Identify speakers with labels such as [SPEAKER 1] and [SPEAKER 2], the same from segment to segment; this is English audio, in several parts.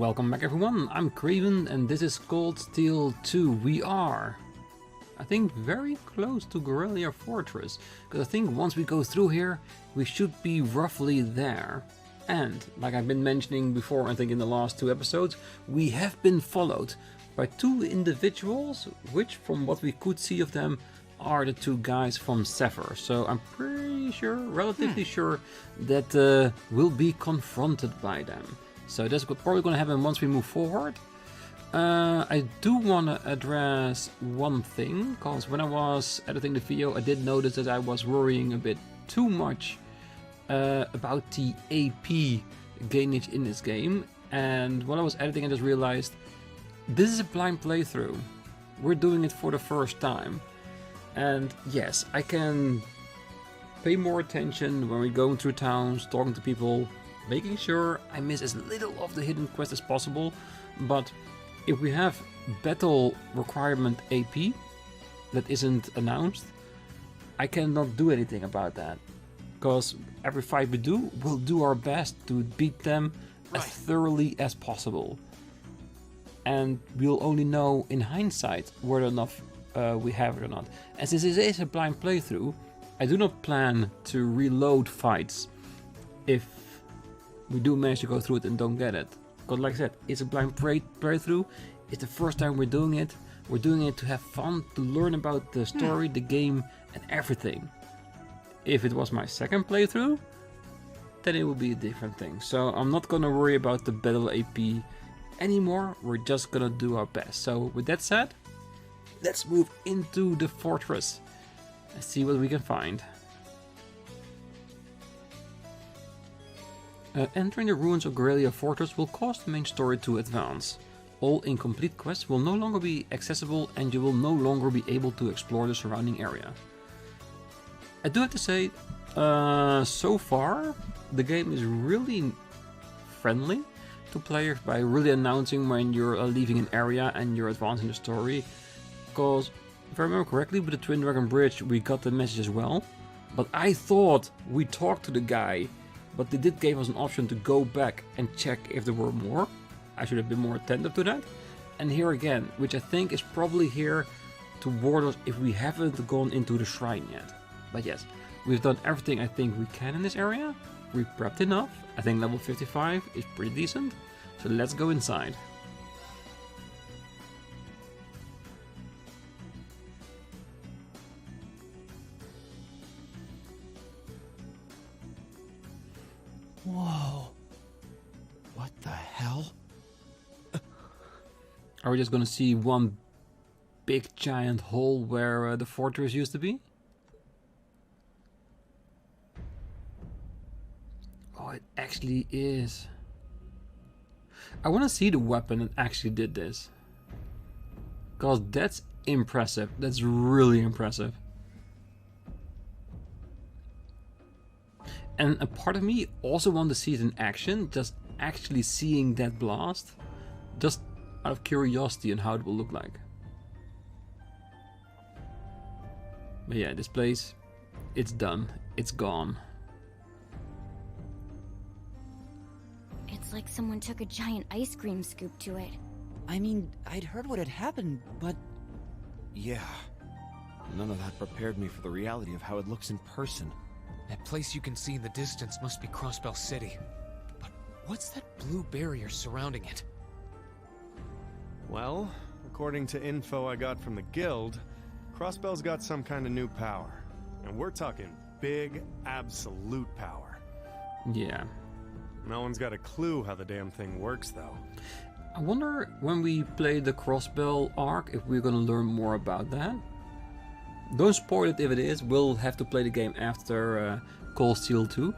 [SPEAKER 1] Welcome back everyone, I'm Craven and this is Cold Steel 2. We are, I think, very close to Garrelia Fortress, because I think once we go through here, we should be roughly there. And, like I've been mentioning before, I think in the last two episodes, we have been followed by two individuals, which from what we could see of them, are the two guys from Zephyr. So I'm pretty sure, relatively sure, that we'll be confronted by them. So that's probably going to happen once we move forward. I do want to address one thing, because when I was editing the video, I did notice that I was worrying a bit too much about the AP gainage in this game. And while I was editing, I just realized this is a blind playthrough. We're doing it for the first time. And yes, I can pay more attention when we're going through towns, talking to people, making sure I miss as little of the hidden quest as possible. But if we have battle requirement AP that isn't announced, I cannot do anything about that. Because every fight we do, we'll do our best to beat them as thoroughly as possible. And we'll only know in hindsight whether enough we have it or not. And since this is a blind playthrough, I do not plan to reload fights if we do manage to go through it and don't get it. Because like I said, it's a blind playthrough. It's the first time we're doing it. We're doing it to have fun, to learn about the story, the game, and everything. If it was my second playthrough, then it would be a different thing. So I'm not gonna worry about the battle AP anymore. We're just gonna do our best. So with that said, let's move into the fortress and see what we can find. Entering the ruins of Garrelia Fortress will cause the main story to advance. All incomplete quests will no longer be accessible and you will no longer be able to explore the surrounding area. I do have to say, so far the game is really friendly to players by really announcing when you're leaving an area and you're advancing the story. Because if I remember correctly, with the Twin Dragon Bridge we got the message as well. But I thought we talked to the guy, but they did give us an option to go back and check if there were more. I should have been more attentive to that. And here again, which I think is probably here to warn us if we haven't gone into the shrine yet. But yes, we've done everything I think we can in this area. We prepped enough. I think level 55 is pretty decent. So let's go inside.
[SPEAKER 2] Whoa. What the hell?
[SPEAKER 1] Are we just gonna see one big giant hole where the fortress used to be? Oh, it actually is. I want to see the weapon that actually did this. Because that's impressive. That's really impressive. And a part of me also wants to see it in action, just actually seeing that blast, just out of curiosity on how it will look like. But yeah, this place, it's done, it's gone.
[SPEAKER 3] It's like someone took a giant ice cream scoop to it.
[SPEAKER 2] I mean, I'd heard what had happened, but...
[SPEAKER 4] Yeah. None of that prepared me for the reality of how it looks in person.
[SPEAKER 5] That place you can see in the distance must be Crossbell City. But what's that blue barrier surrounding it?
[SPEAKER 6] Well, according to info I got from the guild, Crossbell's got some kind of new power. And we're talking big, absolute power.
[SPEAKER 1] Yeah.
[SPEAKER 6] No one's got a clue how the damn thing works, though.
[SPEAKER 1] I wonder when we play the Crossbell arc if we're gonna learn more about that. Don't spoil it if it is, we'll have to play the game after Cold Steel 2.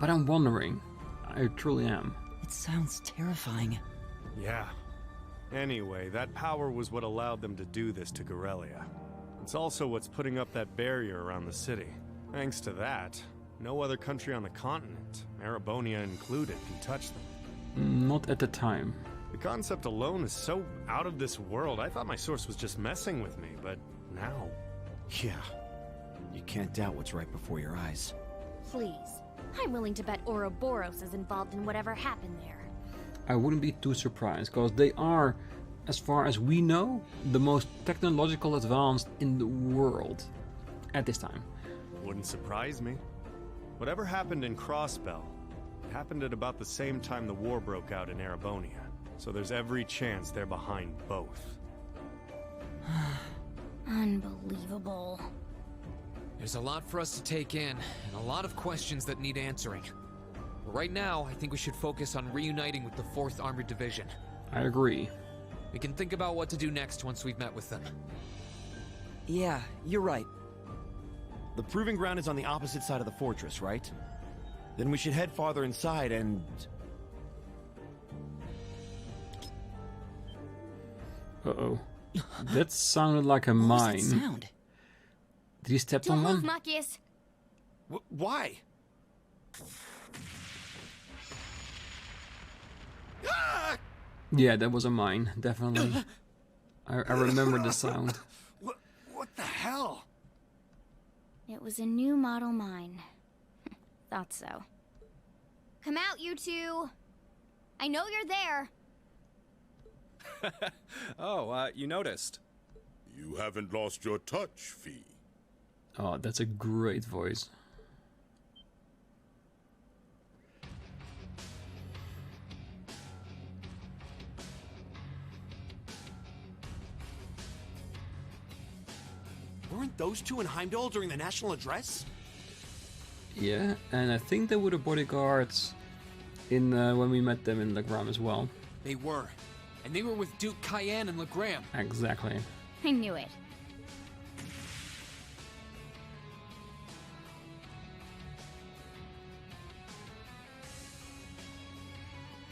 [SPEAKER 1] But I'm wondering, I truly am.
[SPEAKER 2] It sounds terrifying.
[SPEAKER 6] Yeah. Anyway, that power was what allowed them to do this to Gorelia. It's also what's putting up that barrier around the city. Thanks to that, no other country on the continent, Erebonia included, can touch them.
[SPEAKER 1] Not at the time.
[SPEAKER 6] The concept alone is so out of this world, I thought my source was just messing with me, but now...
[SPEAKER 4] Yeah. You can't doubt what's right before your eyes.
[SPEAKER 3] Please. I'm willing to bet Ouroboros is involved in whatever happened there.
[SPEAKER 1] I wouldn't be too surprised, because they are, as far as we know, the most technological advanced in the world at this time.
[SPEAKER 6] Wouldn't surprise me. Whatever happened in Crossbell, it happened at about the same time the war broke out in Erebonia. So there's every chance they're behind both.
[SPEAKER 3] Unbelievable.
[SPEAKER 5] There's a lot for us to take in, and a lot of questions that need answering. But right now, I think we should focus on reuniting with the 4th Armored Division.
[SPEAKER 1] I agree.
[SPEAKER 5] We can think about what to do next once we've met with them.
[SPEAKER 2] Yeah, you're right.
[SPEAKER 4] The proving ground is on the opposite side of the fortress, right? Then we should head farther inside and...
[SPEAKER 1] Uh-oh. That sounded like a
[SPEAKER 2] What was
[SPEAKER 1] mine.
[SPEAKER 2] that sound?
[SPEAKER 1] Did he step
[SPEAKER 3] Don't
[SPEAKER 1] on
[SPEAKER 3] move,
[SPEAKER 1] one?
[SPEAKER 3] Machias.
[SPEAKER 4] Why?
[SPEAKER 1] Yeah, that was a mine, definitely. I remember the sound.
[SPEAKER 6] What the hell?
[SPEAKER 3] It was a new model mine. Thought so. Come out, you two. I know you're there.
[SPEAKER 7] Oh, you noticed.
[SPEAKER 8] You haven't lost your touch, Fee.
[SPEAKER 1] Oh, that's a great voice.
[SPEAKER 4] Weren't those two in Heimdallr during the national address?
[SPEAKER 1] Yeah, and I think they were the bodyguards in when we met them in Legram as well.
[SPEAKER 5] They were. And they were with Duke Cayenne and Legram.
[SPEAKER 1] Exactly.
[SPEAKER 3] I knew it.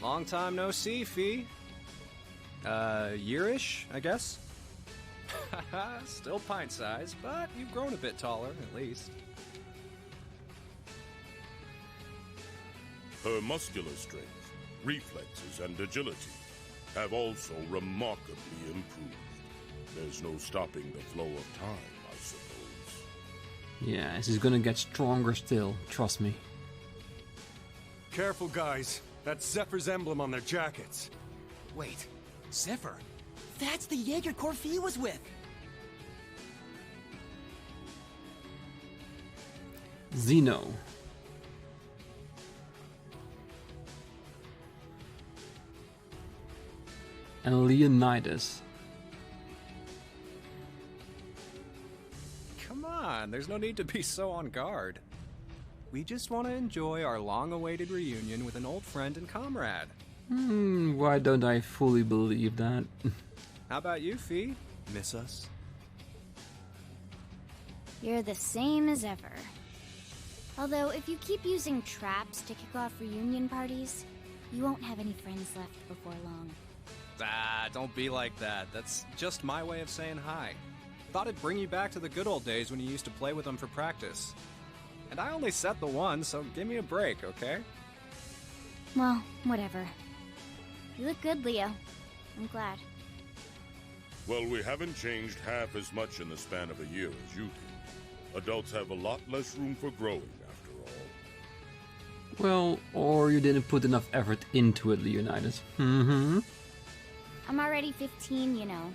[SPEAKER 7] Long time no see, Fee. Yearish, I guess? Still pint size, but you've grown a bit taller, at least.
[SPEAKER 8] Her muscular strength, reflexes, and agility have also remarkably improved. There's no stopping the flow of time, I suppose.
[SPEAKER 1] Yeah, she's gonna get stronger still, trust me.
[SPEAKER 6] Careful, guys. That's Zephyr's emblem on their jackets.
[SPEAKER 5] Wait, Zephyr?
[SPEAKER 2] That's the Jaeger Corps Fee was with!
[SPEAKER 1] Zeno. And Leonidas.
[SPEAKER 7] Come on, there's no need to be so on guard. We just want to enjoy our long-awaited reunion with an old friend and comrade.
[SPEAKER 1] Why don't I fully believe that?
[SPEAKER 7] How about you, Fee? Miss us?
[SPEAKER 3] You're the same as ever. Although, if you keep using traps to kick off reunion parties, you won't have any friends left before long.
[SPEAKER 7] Ah, don't be like that. That's just my way of saying hi. Thought it'd bring you back to the good old days when you used to play with them for practice. And I only set the one, so give me a break, okay?
[SPEAKER 3] Well, whatever. You look good, Leo. I'm glad.
[SPEAKER 8] Well, we haven't changed half as much in the span of a year as you did. Adults have a lot less room for growing, after all.
[SPEAKER 1] Well, or you didn't put enough effort into it, Leonidas.
[SPEAKER 3] I'm already 15, you know.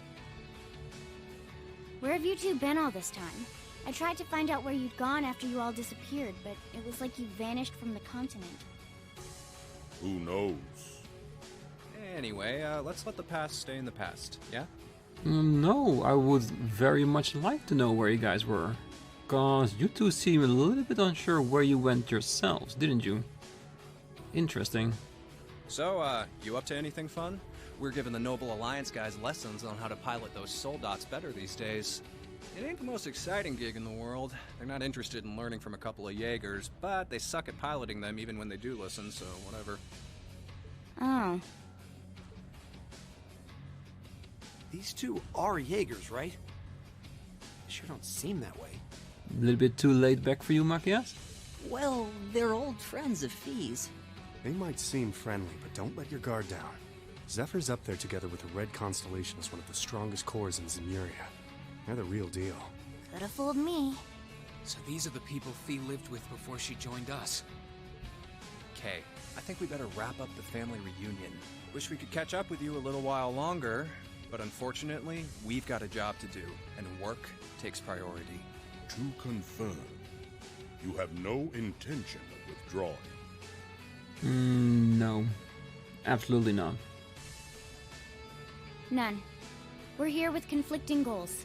[SPEAKER 3] Where have you two been all this time? I tried to find out where you'd gone after you all disappeared, but it was like you vanished from the continent.
[SPEAKER 8] Who knows?
[SPEAKER 7] Anyway, let's let the past stay in the past, yeah?
[SPEAKER 1] No, I would very much like to know where you guys were. Cause you two seem a little bit unsure where you went yourselves, didn't you? Interesting.
[SPEAKER 7] So, you up to anything fun? We're giving the Noble Alliance guys lessons on how to pilot those soldats better these days. It ain't the most exciting gig in the world. They're not interested in learning from a couple of Jaegers, but they suck at piloting them even when they do listen, so whatever.
[SPEAKER 3] Oh.
[SPEAKER 4] These two are Jaegers, right? They sure don't seem that way.
[SPEAKER 1] A little bit too laid back for you, Machias?
[SPEAKER 2] Well, they're old friends of Fee's.
[SPEAKER 6] They might seem friendly, but don't let your guard down. Zephyr's up there together with the Red Constellation as one of the strongest corps in Zemuria. They're the real deal.
[SPEAKER 3] Could have fooled me.
[SPEAKER 5] So these are the people Fee lived with before she joined us.
[SPEAKER 7] okay. I think we better wrap up the family reunion. Wish we could catch up with you a little while longer, but unfortunately, we've got a job to do, and work takes priority.
[SPEAKER 8] To confirm, you have no intention of withdrawing.
[SPEAKER 1] No. Absolutely not.
[SPEAKER 3] None. We're here with conflicting goals.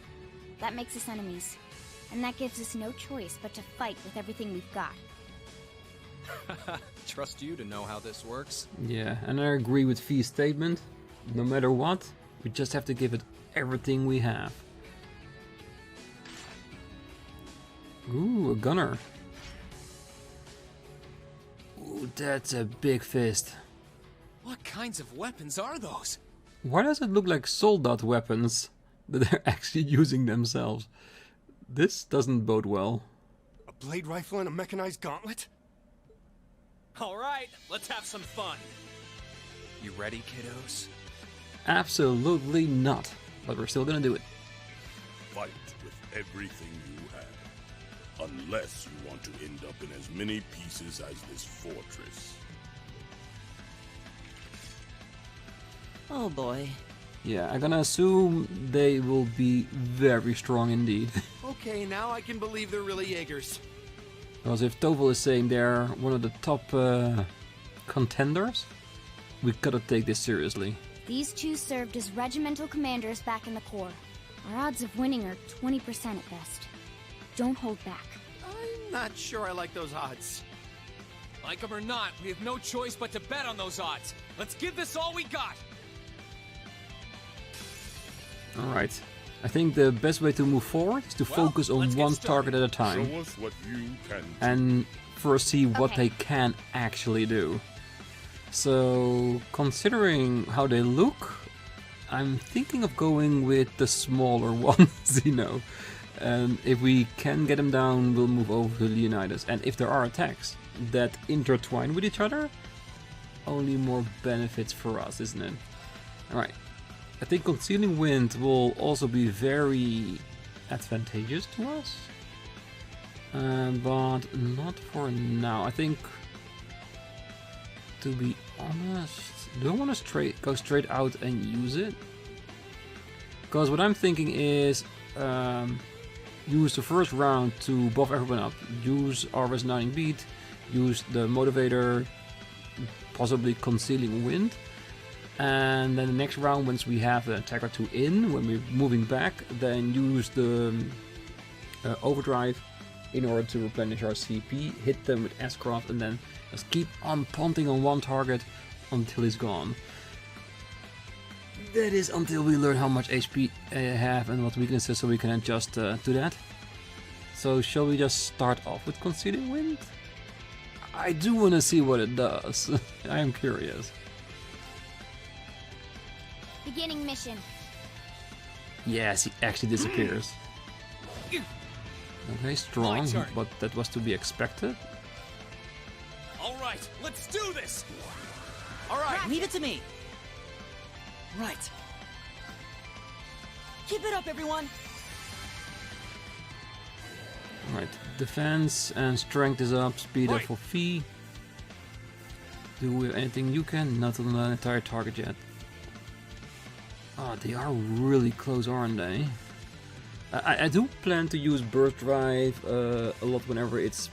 [SPEAKER 3] That makes us enemies. And that gives us no choice but to fight with everything we've got.
[SPEAKER 7] Trust you to know how this works.
[SPEAKER 1] Yeah, and I agree with V's statement. No matter what, we just have to give it everything we have. Ooh, a gunner. Ooh, that's a big fist.
[SPEAKER 5] What kinds of weapons are those?
[SPEAKER 1] Why does it look like soldat weapons that they're actually using themselves? This doesn't bode well.
[SPEAKER 6] A blade rifle and a mechanized gauntlet?
[SPEAKER 7] All right, let's have some fun. You ready, kiddos?
[SPEAKER 1] Absolutely not. But we're still gonna do it.
[SPEAKER 8] Fight with everything you have. Unless you want to end up in as many pieces as this fortress.
[SPEAKER 2] Oh boy.
[SPEAKER 1] Yeah, I'm gonna assume they will be very strong indeed.
[SPEAKER 4] Okay, now I can believe they're really Jaegers.
[SPEAKER 1] Because if Tovel is saying they're one of the top contenders, we gotta take this seriously.
[SPEAKER 3] These two served as regimental commanders back in the Corps. Our odds of winning are 20% at best. Don't hold back.
[SPEAKER 4] I'm not sure I like those odds.
[SPEAKER 5] Like them or not, we have no choice but to bet on those odds. Let's give this all we got.
[SPEAKER 1] Alright. I think the best way to move forward is to focus on one target at a time.
[SPEAKER 8] Show us what you can do.
[SPEAKER 1] And first see what
[SPEAKER 3] Okay.
[SPEAKER 1] they can actually do. So, considering how they look, I'm thinking of going with the smaller one, Xeno. And if we can get them down, we'll move over to Leonidas. And if there are attacks that intertwine with each other, only more benefits for us, isn't it? Alright. I think Concealing Wind will also be very advantageous to us. But not for now. I think, to be honest, do I want to go straight out and use it? Because what I'm thinking is use the first round to buff everyone up. Use our resonating beat, use the motivator, possibly Concealing Wind. And then the next round, once we have an attack or two in, when we're moving back, then use the overdrive in order to replenish our CP, hit them with S-Craft, and then just keep on punting on one target until he's gone. That is until we learn how much HP they have and what weaknesses, so we can adjust to that. So shall we just start off with Concealing Wind? I do want to see what it does. I am curious.
[SPEAKER 3] Beginning mission.
[SPEAKER 1] Yes, he actually disappears. Okay, strong,
[SPEAKER 5] My turn.
[SPEAKER 1] but that was to be expected.
[SPEAKER 5] All right, let's do this.
[SPEAKER 2] All right, leave it to me. Right. Keep it up, everyone.
[SPEAKER 1] Alright, defense and strength is up, speed up
[SPEAKER 5] Right.
[SPEAKER 1] for Fee. Do we have anything you can? Not on the entire target yet. Oh, they are really close, aren't they? I do plan to use Burst Drive a lot whenever it's,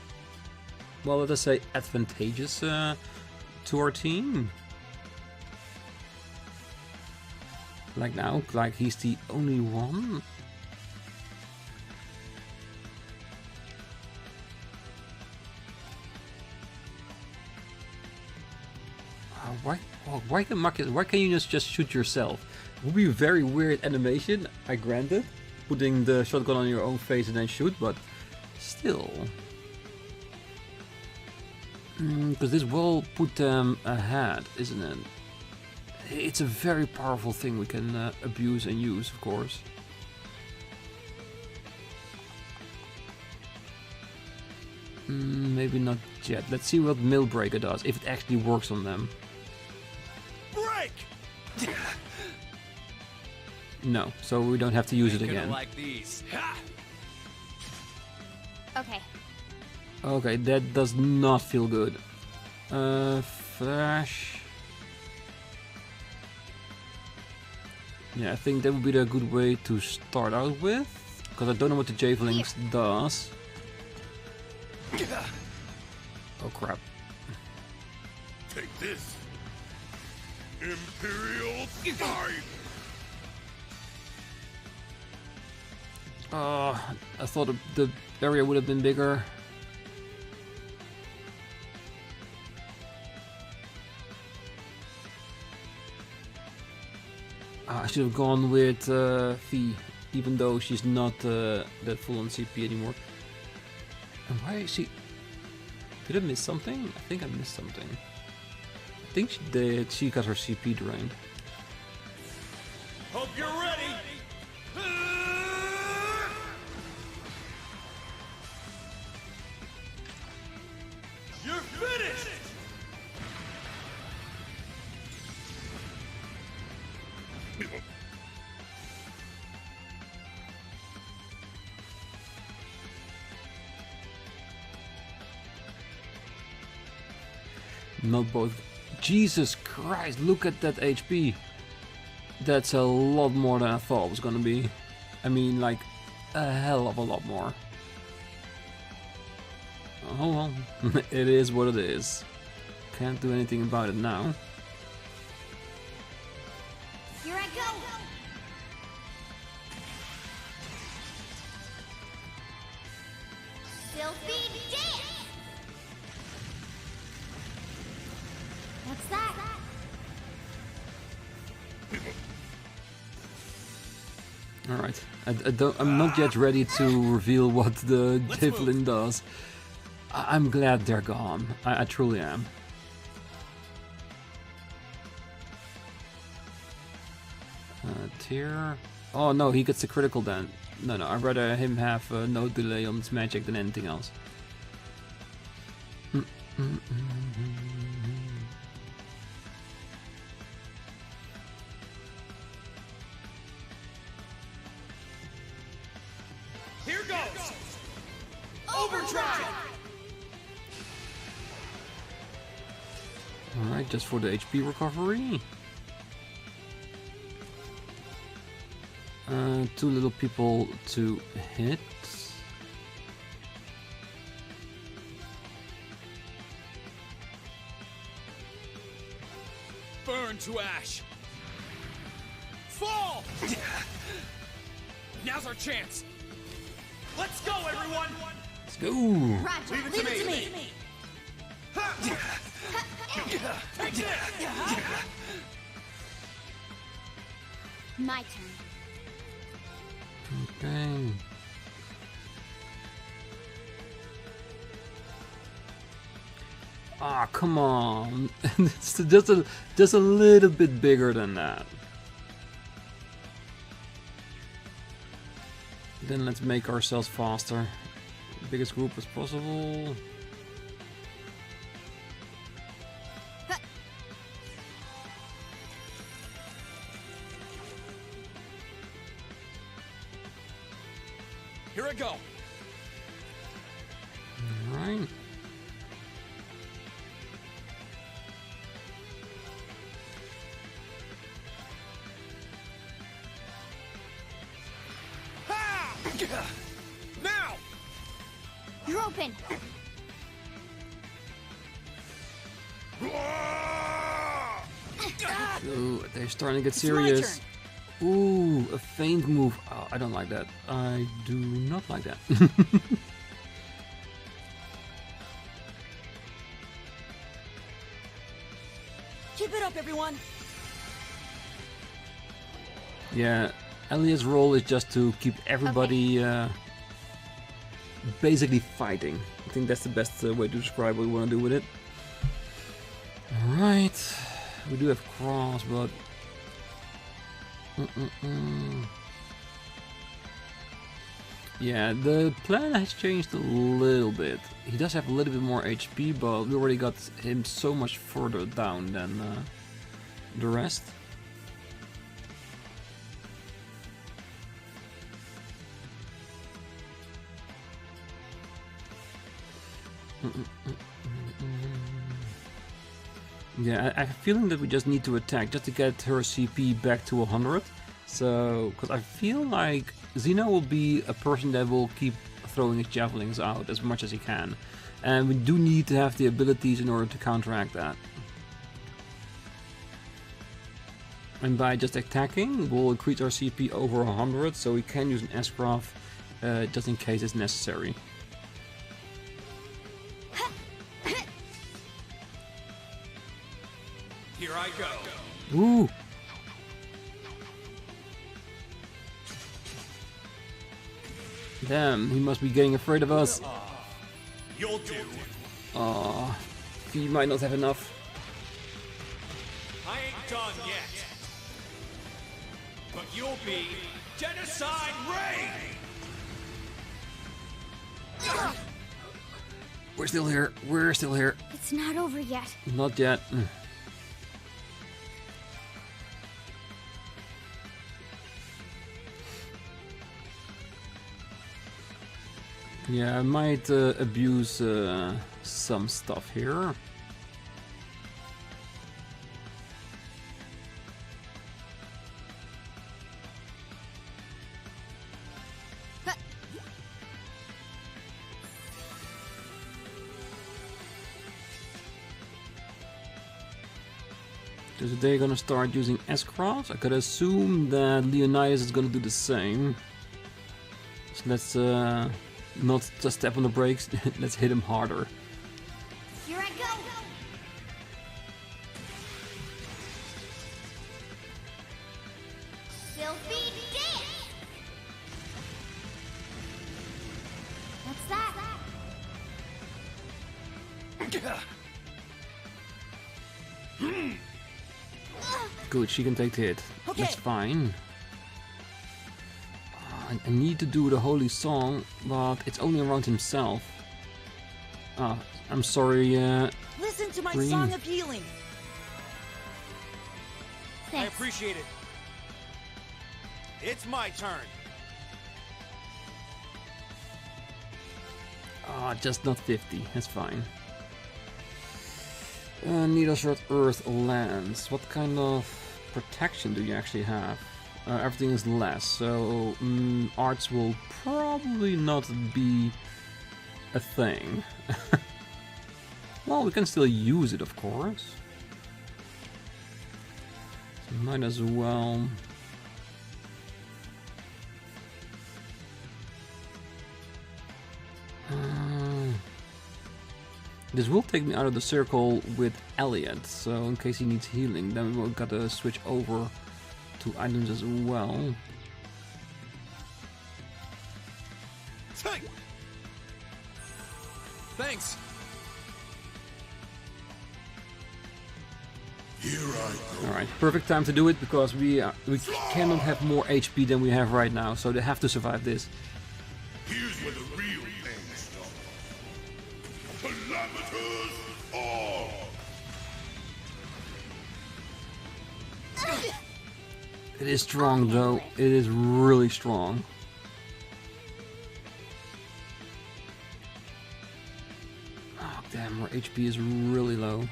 [SPEAKER 1] well, let us say, advantageous to our team. Like now, like he's the only one. Why can you just shoot yourself? It would be a very weird animation, I grant it. Putting the shotgun on your own face and then shoot, but still. Because this will put them ahead, isn't it? It's a very powerful thing we can abuse and use, of course. Maybe not yet. Let's see what Mill Breaker does, if it actually works on them.
[SPEAKER 4] Break!
[SPEAKER 1] No, so we don't have to use it
[SPEAKER 5] Gonna
[SPEAKER 1] again.
[SPEAKER 5] like these. Ha!
[SPEAKER 3] Okay.
[SPEAKER 1] Okay, that does not feel good. Flash. Yeah, I think that would be the good way to start out with. Because I don't know what the Javelins does. Oh crap.
[SPEAKER 8] Take this. Imperial fight.
[SPEAKER 1] I thought the area would have been bigger. I should have gone with Fee, even though she's not that full on CP anymore. And why is she... Did I miss something? I think I missed something. I think she did. She got her CP drained.
[SPEAKER 4] Hope you're ready! You're finished!
[SPEAKER 1] Not both. Jesus Christ, look at that HP. That's a lot more than I thought it was gonna be. I mean, like, a hell of a lot more. Oh well, it is what it is. Can't do anything about it now.
[SPEAKER 3] Here I go! Sylphie dance! What's that?
[SPEAKER 1] Alright, I'm not yet ready to reveal what the Javelin does. I'm glad they're gone. I truly am. Tier. Oh no, he gets the critical then. No, I'd rather him have no delay on his magic than anything else.
[SPEAKER 4] Here goes! Overdrive!
[SPEAKER 1] Alright, just for the HP recovery. Two little people to hit.
[SPEAKER 5] Burn to ash! Fall! Now's our chance!
[SPEAKER 4] Let's go, everyone!
[SPEAKER 1] Let's go!
[SPEAKER 3] Roger,
[SPEAKER 4] Leave it to me. Take this!
[SPEAKER 3] My turn.
[SPEAKER 1] Okay. Ah, come on. It's just a little bit bigger than that. Then let's make ourselves faster. Biggest group as possible.
[SPEAKER 5] Here I go!
[SPEAKER 1] Alright.
[SPEAKER 5] Now!
[SPEAKER 3] You're open.
[SPEAKER 1] Ooh, they're starting to get
[SPEAKER 3] It's my
[SPEAKER 1] serious. Ooh, a feint move. Oh, I don't like that. I do not like that.
[SPEAKER 2] Keep it up, everyone!
[SPEAKER 1] Yeah, Elliot's role is just to keep everybody basically fighting. I think that's the best way to describe what we want to do with it. Alright, we do have cross, but... Yeah, the plan has changed a little bit. He does have a little bit more HP, but we already got him so much further down than the rest. Yeah, I have a feeling that we just need to attack just to get her CP back to 100. So, because I feel like Xeno will be a person that will keep throwing his javelins out as much as he can. And we do need to have the abilities in order to counteract that. And by just attacking, we'll increase our CP over 100, so we can use an S-Craft just in case it's necessary.
[SPEAKER 7] Here I go.
[SPEAKER 1] Ooh! Damn, he must be getting afraid of us.
[SPEAKER 7] You'll do.
[SPEAKER 1] Aw, he might not have enough.
[SPEAKER 7] I ain't done yet. But you'll be Genocide Rean!
[SPEAKER 1] We're still here. We're still here.
[SPEAKER 3] It's not over yet.
[SPEAKER 1] Not yet. Yeah, I might abuse some stuff here. So they're gonna start using S-Crafts. I could assume that Leonidas is gonna do the same. So let's not just step on the brakes, let's hit him harder.
[SPEAKER 3] Here I go! Filthy dick! What's that?
[SPEAKER 1] Good, she can take the hit.
[SPEAKER 2] Okay.
[SPEAKER 1] That's fine. I need to do the holy song, but it's only around himself. Ah, I'm sorry,
[SPEAKER 2] Listen to my
[SPEAKER 1] Rean.
[SPEAKER 2] song of healing.
[SPEAKER 4] I
[SPEAKER 3] Thanks.
[SPEAKER 4] appreciate it. It's my turn.
[SPEAKER 1] Just not 50. That's fine. Needle Short Earth Lands. What kind of protection do you actually have? Everything is less, so arts will probably not be a thing. Well, we can still use it, of course. So might as well. This will take me out of the circle with Elliot, so in case he needs healing, then we'll gotta switch over to items as well.
[SPEAKER 5] Thanks.
[SPEAKER 8] Here I go.
[SPEAKER 1] Alright, perfect time to do it because we cannot have more HP than we have right now, so they have to survive this.
[SPEAKER 8] Here's where the real pain starts. Calamitous all.
[SPEAKER 1] It is strong though, it is really strong. Oh damn, our HP is really low.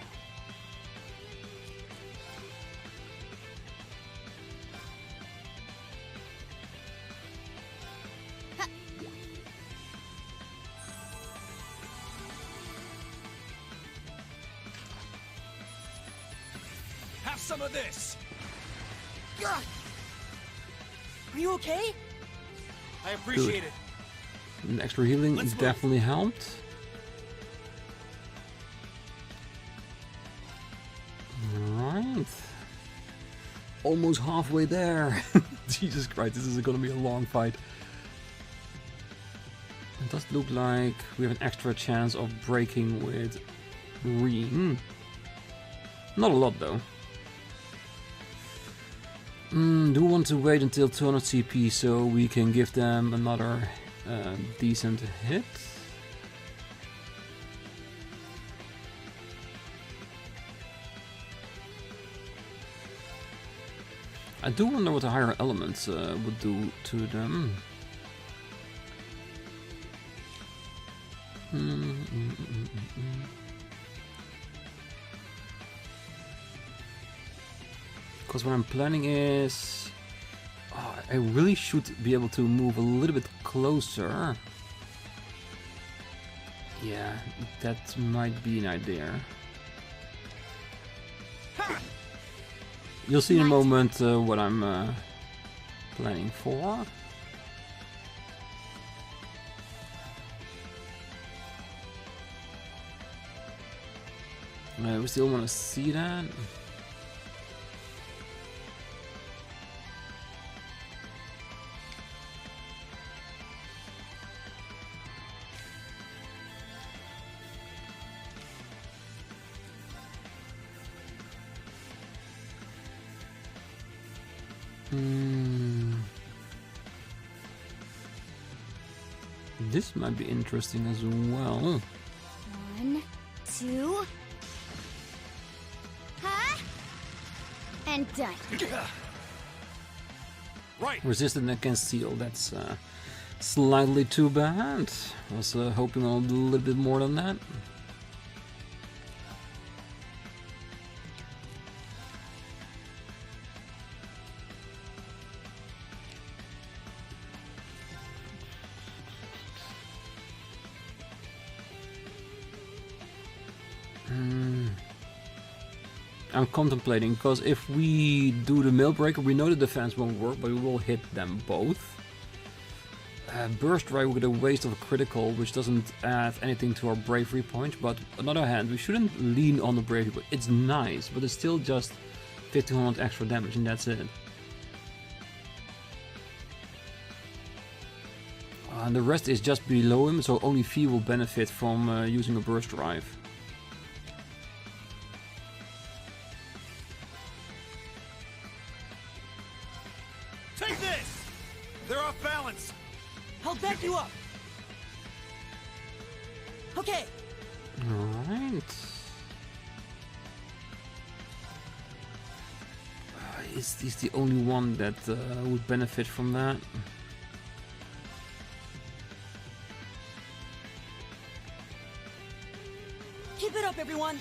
[SPEAKER 7] Have some of this!
[SPEAKER 2] Are you okay?
[SPEAKER 4] I appreciate it.
[SPEAKER 1] An extra healing
[SPEAKER 4] Let's move.
[SPEAKER 1] definitely helped. Alright. Almost halfway there. Jesus Christ, this is gonna be a long fight. It does look like we have an extra chance of breaking with Rean. Not a lot though. Do want to wait until 200 CP so we can give them another decent hit. I do wonder what the higher elements would do to them. Because what I'm planning is... Oh, I really should be able to move a little bit closer. Yeah, that might be an idea. You'll see in a moment what I'm planning for. We still want to see that. This might be interesting as well.
[SPEAKER 3] 1, 2. Huh? And done.
[SPEAKER 4] Right.
[SPEAKER 1] Resistant against steel. That's slightly too bad. I was hoping on a little bit more than that. I'm contemplating, because if we do the mill breaker, we know the defense won't work, but we will hit them both. Burst strike will get a waste of a critical, which doesn't add anything to our bravery points, but on the other hand, we shouldn't lean on the bravery point. It's nice, but it's still just 1500 extra damage, and that's it. And the rest is just below him, so only Fee will benefit from using a burst drive.
[SPEAKER 4] Take this! They're off balance!
[SPEAKER 2] I'll back you up. Okay.
[SPEAKER 1] Alright. Is this the only one that would benefit from that?
[SPEAKER 2] Keep it up, everyone.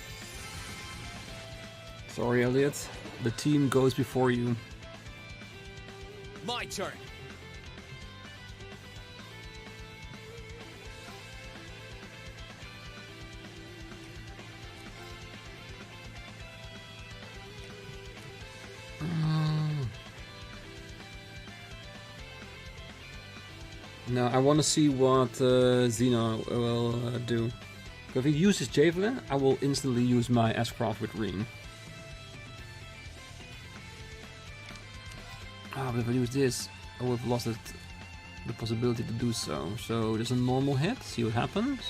[SPEAKER 1] Sorry, Elliot. The team goes before you.
[SPEAKER 5] My turn.
[SPEAKER 1] No, I want to see what Xena will do. If he uses Javelin, I will instantly use my S-Craft with Rean. Ah, but if I use this, I would have lost the possibility to do so. So there's a normal hit, see what happens.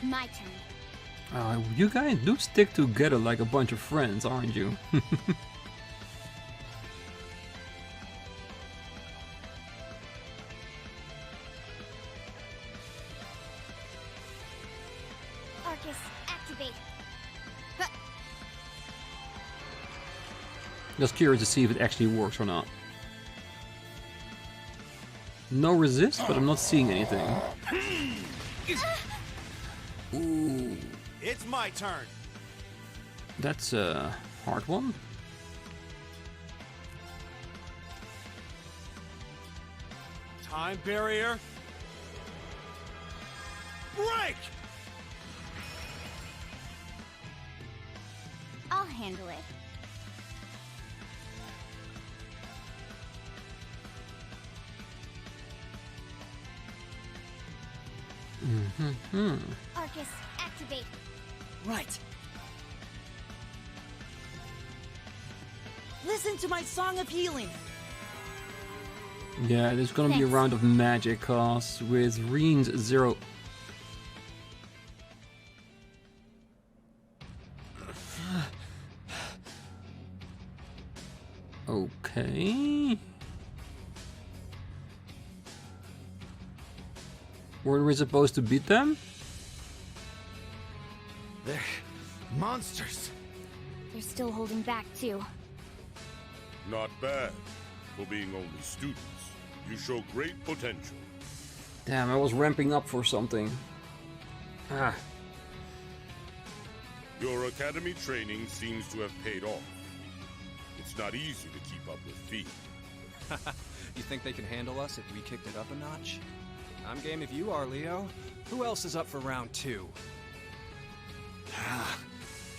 [SPEAKER 3] My turn.
[SPEAKER 1] You guys do stick together like a bunch of friends, aren't you?
[SPEAKER 3] Arcus, activate.
[SPEAKER 1] Just curious to see if it actually works or not. No resist, but I'm not seeing anything. Ooh.
[SPEAKER 4] It's my turn.
[SPEAKER 1] That's a hard one.
[SPEAKER 4] Time barrier. Break!
[SPEAKER 3] I'll handle it. Arcus, activate.
[SPEAKER 2] Right. Listen to my song of healing.
[SPEAKER 1] Yeah, there's gonna be a round of magic, cause with Rean's 0. Okay. Were we supposed to beat them?
[SPEAKER 4] They're monsters.
[SPEAKER 3] They're still holding back too.
[SPEAKER 8] Not bad. For being only students, you show great potential.
[SPEAKER 1] Damn, I was ramping up for something. Ah.
[SPEAKER 8] Your academy training seems to have paid off. It's not easy to keep up with Fee.
[SPEAKER 7] You think they can handle us if we kicked it up a notch? I'm game if you are, Leo. Who else is up for round 2?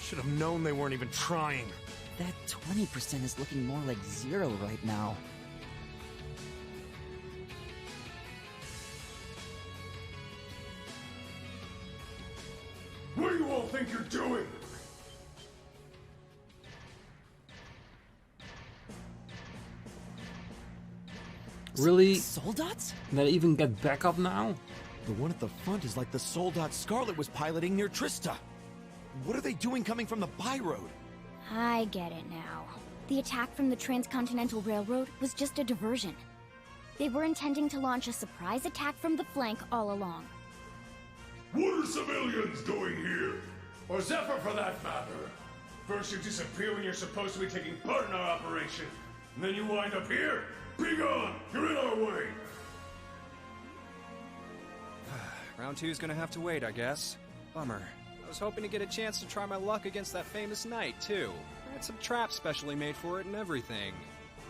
[SPEAKER 4] Should have known they weren't even trying.
[SPEAKER 2] That 20% is looking more like 0 right now.
[SPEAKER 8] What do you all think you're doing?
[SPEAKER 1] Really?
[SPEAKER 2] Soldats?
[SPEAKER 1] They even get back up now?
[SPEAKER 4] The one at the front is like the Soldat Scarlet was piloting near Trista. What are they doing coming from the byroad?
[SPEAKER 3] I get it now. The attack from the Transcontinental Railroad was just a diversion. They were intending to launch a surprise attack from the flank all along.
[SPEAKER 8] What are civilians doing here?
[SPEAKER 9] Or Zephyr for that matter. First you disappear when you're supposed to be taking part in our operation. And then you wind up here? Be gone! You're in our way!
[SPEAKER 7] Round 2's gonna have to wait, I guess. Bummer. I was hoping to get a chance to try my luck against that famous knight, too. I had some traps specially made for it and everything.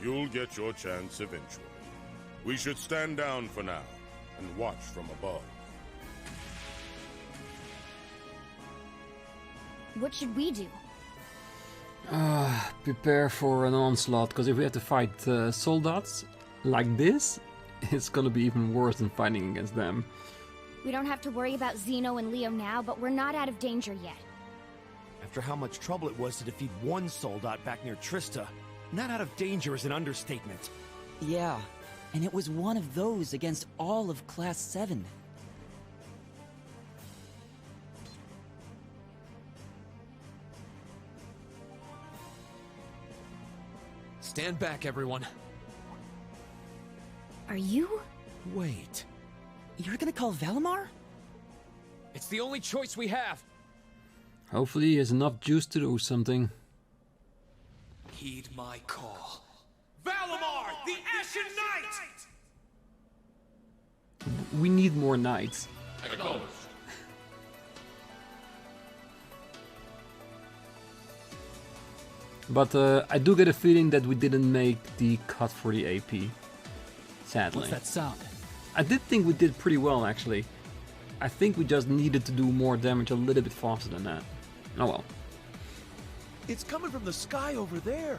[SPEAKER 8] You'll get your chance eventually. We should stand down for now and watch from above.
[SPEAKER 3] What should we do?
[SPEAKER 1] Prepare for an onslaught, because if we have to fight soldats like this, it's gonna be even worse than fighting against them.
[SPEAKER 3] We don't have to worry about Zeno and Leo now, but we're not out of danger yet.
[SPEAKER 4] After how much trouble it was to defeat one Soldat back near Trista, not out of danger is an understatement.
[SPEAKER 2] Yeah, and it was one of those against all of Class 7.
[SPEAKER 5] Stand back, everyone.
[SPEAKER 3] Are you?
[SPEAKER 4] Wait.
[SPEAKER 2] You're gonna call Valimar?
[SPEAKER 5] It's the only choice we have.
[SPEAKER 1] Hopefully he has enough juice to do something.
[SPEAKER 5] Heed my call. Valimar, the Ashen Knight!
[SPEAKER 1] We need more knights.
[SPEAKER 8] Acknowledged.
[SPEAKER 1] But I do get a feeling that we didn't make the cut for the AP. Sadly.
[SPEAKER 2] What's that sound?
[SPEAKER 1] I did think we did pretty well, actually. I think we just needed to do more damage a little bit faster than that. Oh well.
[SPEAKER 10] It's coming from the sky over there.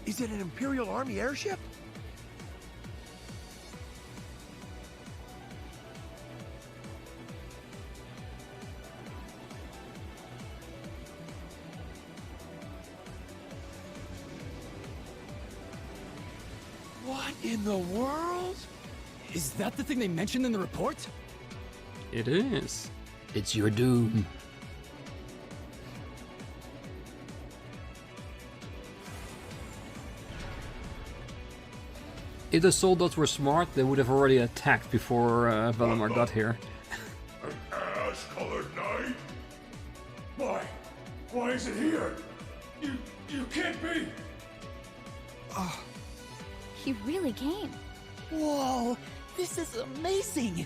[SPEAKER 10] Is it an Imperial Army airship? What in the world?
[SPEAKER 2] Is that the thing they mentioned in the report?
[SPEAKER 1] It is. It's your doom. If the soldiers were smart, they would have already attacked before Valimar got here.
[SPEAKER 8] An ash-colored knight?
[SPEAKER 9] Why is it here? You can't be!
[SPEAKER 3] He really came.
[SPEAKER 2] Whoa, this is amazing!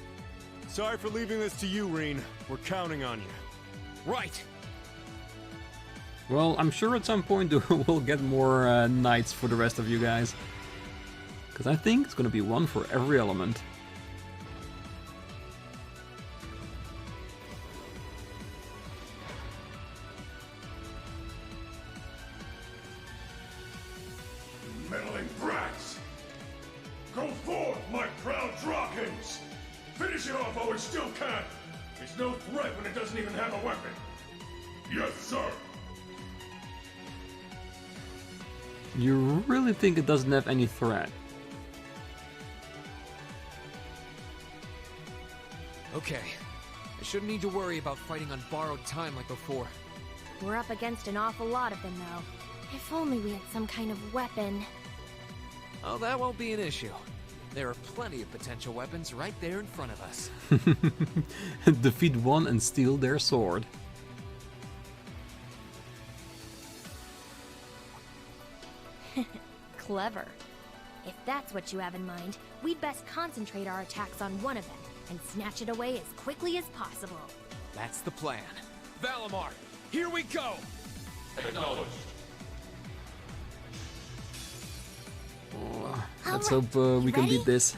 [SPEAKER 6] Sorry for leaving this to you, Rean. We're counting on you.
[SPEAKER 5] Right.
[SPEAKER 1] Well, I'm sure at some point we'll get more knights for the rest of you guys. Because I think it's going to be one for every element.
[SPEAKER 8] Meddling brats! Go forth, my proud Drakens! Finish it off while we still can!
[SPEAKER 9] It's no threat when it doesn't even have a weapon.
[SPEAKER 8] Yes, sir!
[SPEAKER 1] You really think it doesn't have any threat?
[SPEAKER 5] Okay. I shouldn't need to worry about fighting on borrowed time like before.
[SPEAKER 3] We're up against an awful lot of them, though. If only we had some kind of weapon.
[SPEAKER 5] Oh, that won't be an issue. There are plenty of potential weapons right there in front of us.
[SPEAKER 1] Defeat one and steal their sword.
[SPEAKER 3] Clever. If that's what you have in mind, we'd best concentrate our attacks on one of them and snatch it away as quickly as possible.
[SPEAKER 5] That's the plan. Valimar, here we go!
[SPEAKER 9] Acknowledged.
[SPEAKER 1] Oh, let's hope we can beat this.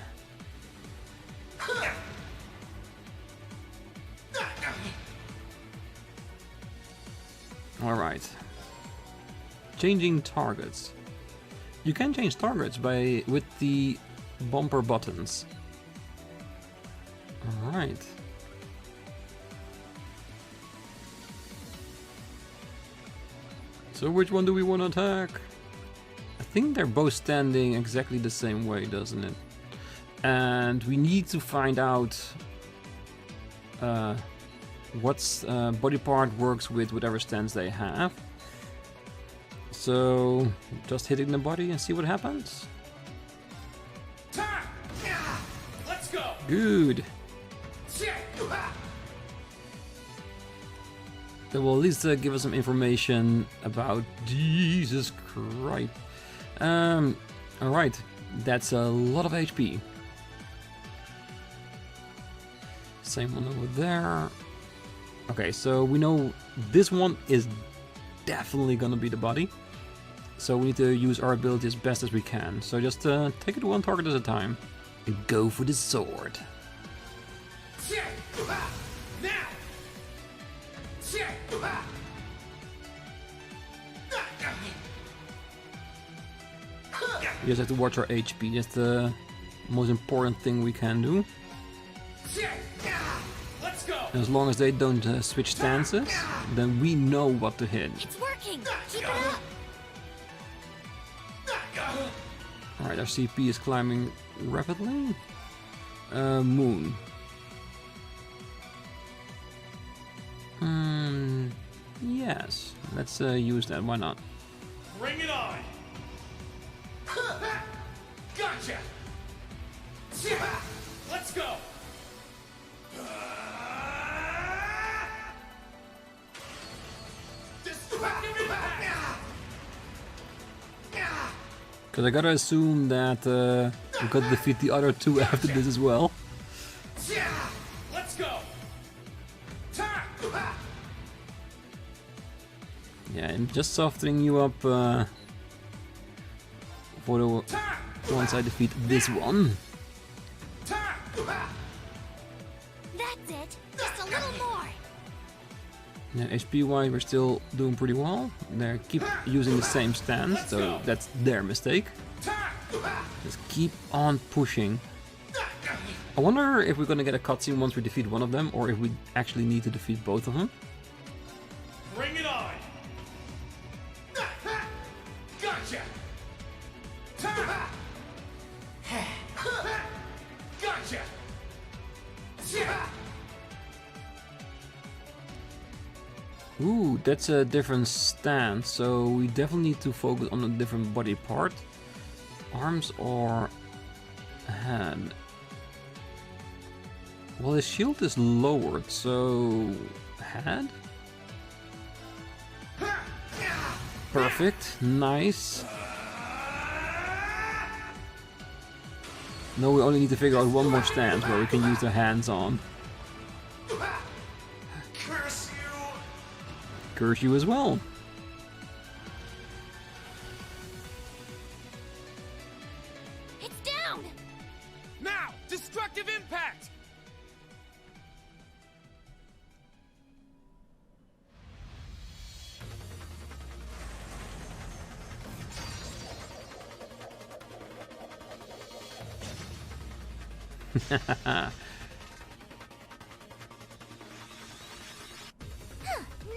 [SPEAKER 1] Alright. Changing targets. You can change targets with the bumper buttons. Alright. So which one do we want to attack? I think they're both standing exactly the same way, doesn't it? And we need to find out what body part works with whatever stance they have. So just hitting the body and see what happens.
[SPEAKER 9] Let's go.
[SPEAKER 1] Good. That will at least give us some information about Jesus Christ. Alright, that's a lot of HP. Same one over there. Okay, so we know this one is definitely gonna be the body. So we need to use our ability as best as we can. So just take it one target at a time. And go for the sword. We just have to watch our HP. That's the most important thing we can do.
[SPEAKER 9] Let's go.
[SPEAKER 1] And as long as they don't switch stances, then we know what to hit.
[SPEAKER 3] It's working! Keep it up!
[SPEAKER 1] Alright, our CP is climbing rapidly. Moon. Yes, let's use that, why not?
[SPEAKER 9] Bring it on. Gotcha. Let's go. Destructive impact.
[SPEAKER 1] Because I gotta assume that we gotta defeat the other two after this as well.
[SPEAKER 9] Let's go.
[SPEAKER 1] Yeah, I'm just softening you up for the once I defeat this one.
[SPEAKER 3] That's it! Just a little more!
[SPEAKER 1] Yeah, HP wise we're still doing pretty well. They keep using the same stance, so that's their mistake. Just keep on pushing. I wonder if we're gonna get a cutscene once we defeat one of them, or if we actually need to defeat both of them.
[SPEAKER 9] Bring it on. Gotcha. Gotcha.
[SPEAKER 1] Ooh, that's a different stance, so we definitely need to focus on a different body part. Arms or head. Well, his shield is lowered, so head? Perfect, nice. Now we only need to figure out one more stance where we can use the hands on.
[SPEAKER 9] Curse you.
[SPEAKER 1] Curse you as well.
[SPEAKER 3] It's down!
[SPEAKER 5] Now! Destructive impact!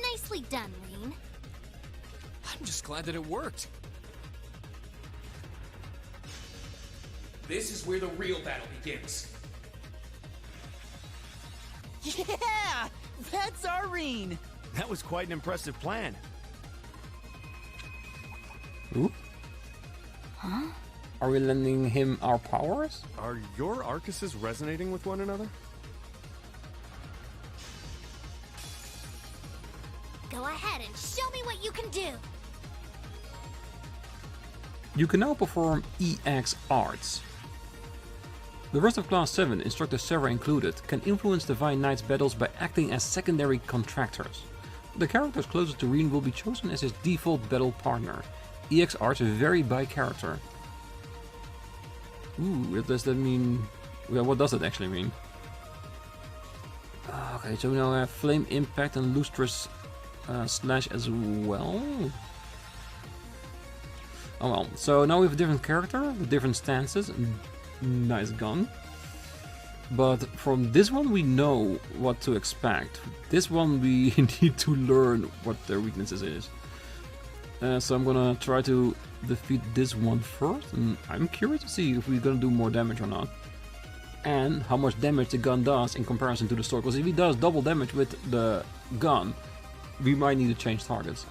[SPEAKER 3] Nicely done, Rean.
[SPEAKER 5] I'm just glad that it worked.
[SPEAKER 9] This is where the real battle begins.
[SPEAKER 2] Yeah! That's our Rean!
[SPEAKER 4] That was quite an impressive plan.
[SPEAKER 1] Ooh.
[SPEAKER 3] Huh?
[SPEAKER 1] Are we lending him our powers?
[SPEAKER 6] Are your Arcuses resonating with one another?
[SPEAKER 3] Go ahead and show me what you can do!
[SPEAKER 1] You can now perform EX arts. The rest of Class 7, Instructor Zephyr included, can influence Divine Knight's battles by acting as secondary contractors. The characters closest to Rean will be chosen as his default battle partner. EX arts vary by character. Ooh, what does that mean? Well, what does it actually mean? Okay, so we now have Flame Impact and Lustrous Slash as well. Oh well, so now we have a different character with different stances. Nice gun. But from this one we know what to expect. This one we need to learn what their weaknesses is. So I'm gonna try to defeat this one first, and I'm curious to see if we're gonna do more damage or not. And how much damage the gun does in comparison to the sword. Because if he does double damage with the gun, we might need to change targets.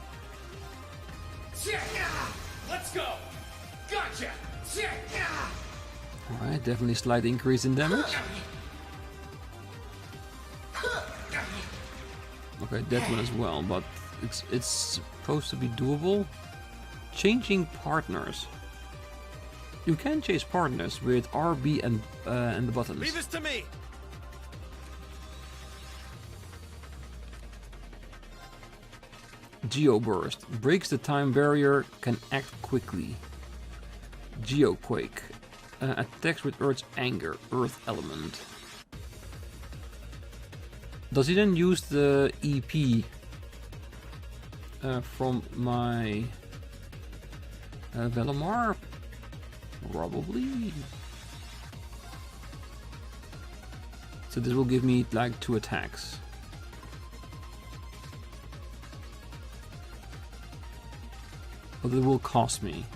[SPEAKER 9] Let's go! Gotcha!
[SPEAKER 1] Alright, definitely slight increase in damage. Okay, that one as well, but it's supposed to be doable. Changing partners. You can change partners with RB and the buttons.
[SPEAKER 10] Leave this to me.
[SPEAKER 1] Geoburst. Breaks the time barrier, can act quickly. Geoquake. Attacks with Earth's anger, Earth element. Does he then use the EP from my Valimar? Probably. So this will give me like 2 attacks. But it will cost me.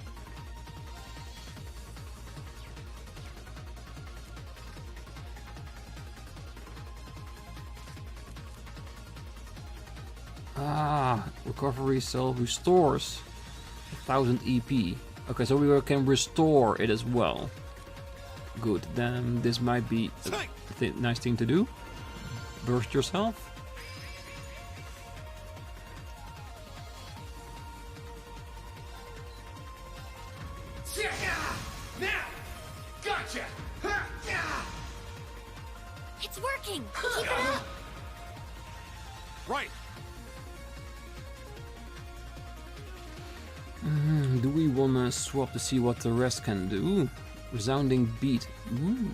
[SPEAKER 1] Recovery cell restores 1000 EP. Okay, so we can restore it as well. Good, then this might be a nice thing to do. Burst yourself.
[SPEAKER 9] Now! Gotcha!
[SPEAKER 3] It's working! Keep it up!
[SPEAKER 10] Right.
[SPEAKER 1] Do we wanna swap to see what the rest can do? Resounding Beat. Ooh.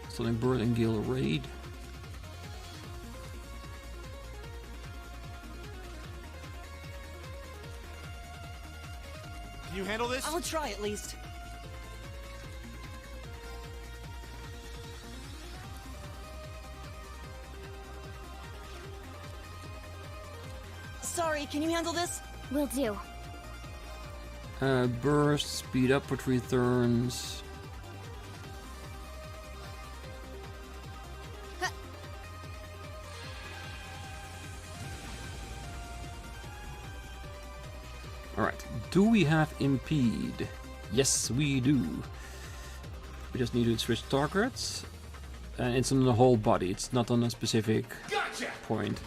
[SPEAKER 1] Sonic Bird and Gale Raid.
[SPEAKER 10] Can you handle this?
[SPEAKER 2] I'll try at least. Sorry, can you handle this?
[SPEAKER 3] Will do.
[SPEAKER 1] Burst, speed up for 3 turns. Alright, do we have Impede? Yes, we do. We just need to switch targets. And it's on the whole body, it's not on a specific point.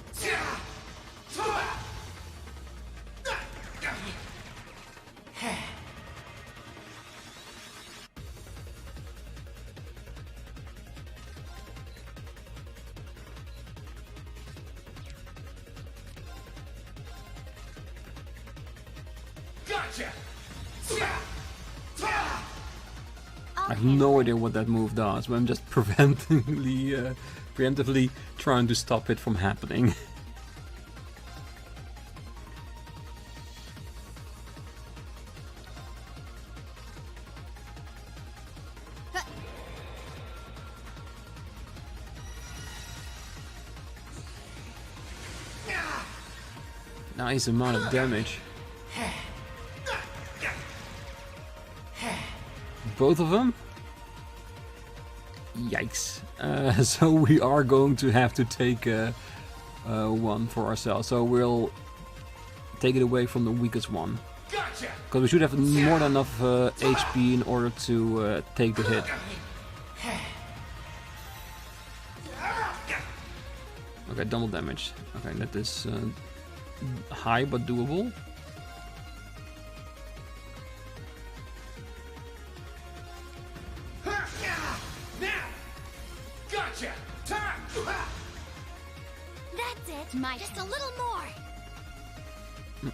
[SPEAKER 1] I have no idea what that move does, but I'm just preemptively trying to stop it from happening. Nice amount of damage. Both of them? Yikes. So we are going to have to take one for ourselves. So we'll take it away from the weakest one. Because we should have more than enough HP in order to take the hit. Okay, double damage. Okay, that is high but doable.
[SPEAKER 9] Now!
[SPEAKER 1] %,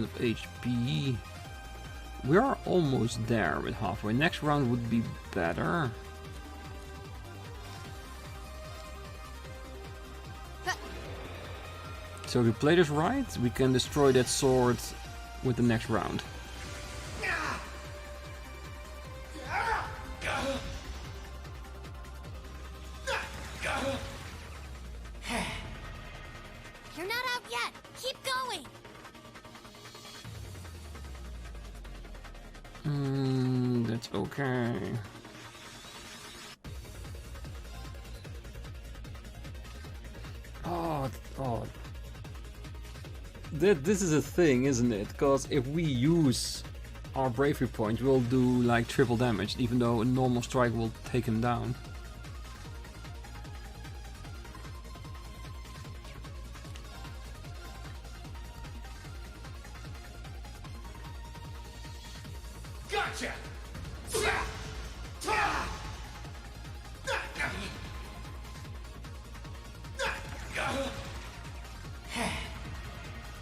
[SPEAKER 1] of HP. We are almost there with halfway. Next round would be better. So if we play this right, we can destroy that sword with the next round.
[SPEAKER 3] You're not out yet. Keep going.
[SPEAKER 1] That's okay. Oh. This is a thing, isn't it? Because if we use our bravery points, we'll do like triple damage, even though a normal strike will take him down.
[SPEAKER 9] Gotcha!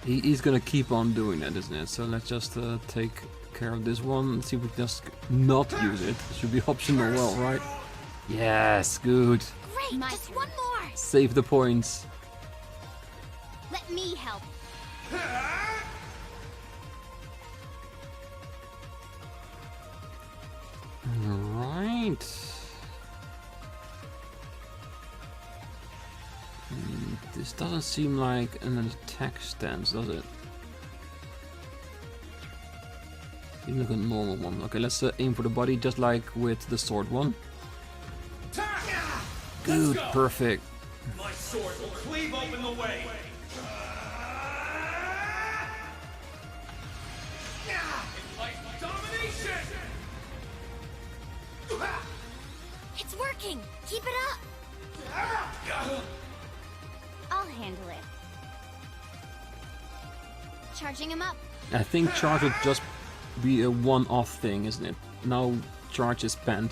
[SPEAKER 1] He's gonna keep on doing that, isn't it? So let's just take care of this one and see if we can just not use it. Should be optional, well, right? Yes, good.
[SPEAKER 3] Great, just one more.
[SPEAKER 1] Save the points.
[SPEAKER 3] Let me help.
[SPEAKER 1] Alright. This doesn't seem like an attack stance, does it? Seems like a normal one. Okay, let's aim for the body just like with the sword one. Good, perfect.
[SPEAKER 9] My sword will cleave open the way. Domination!
[SPEAKER 3] It's working. Keep it up. I'll handle it. Charging him up.
[SPEAKER 1] I think charge would just be a one-off thing, isn't it? Now charge is spent.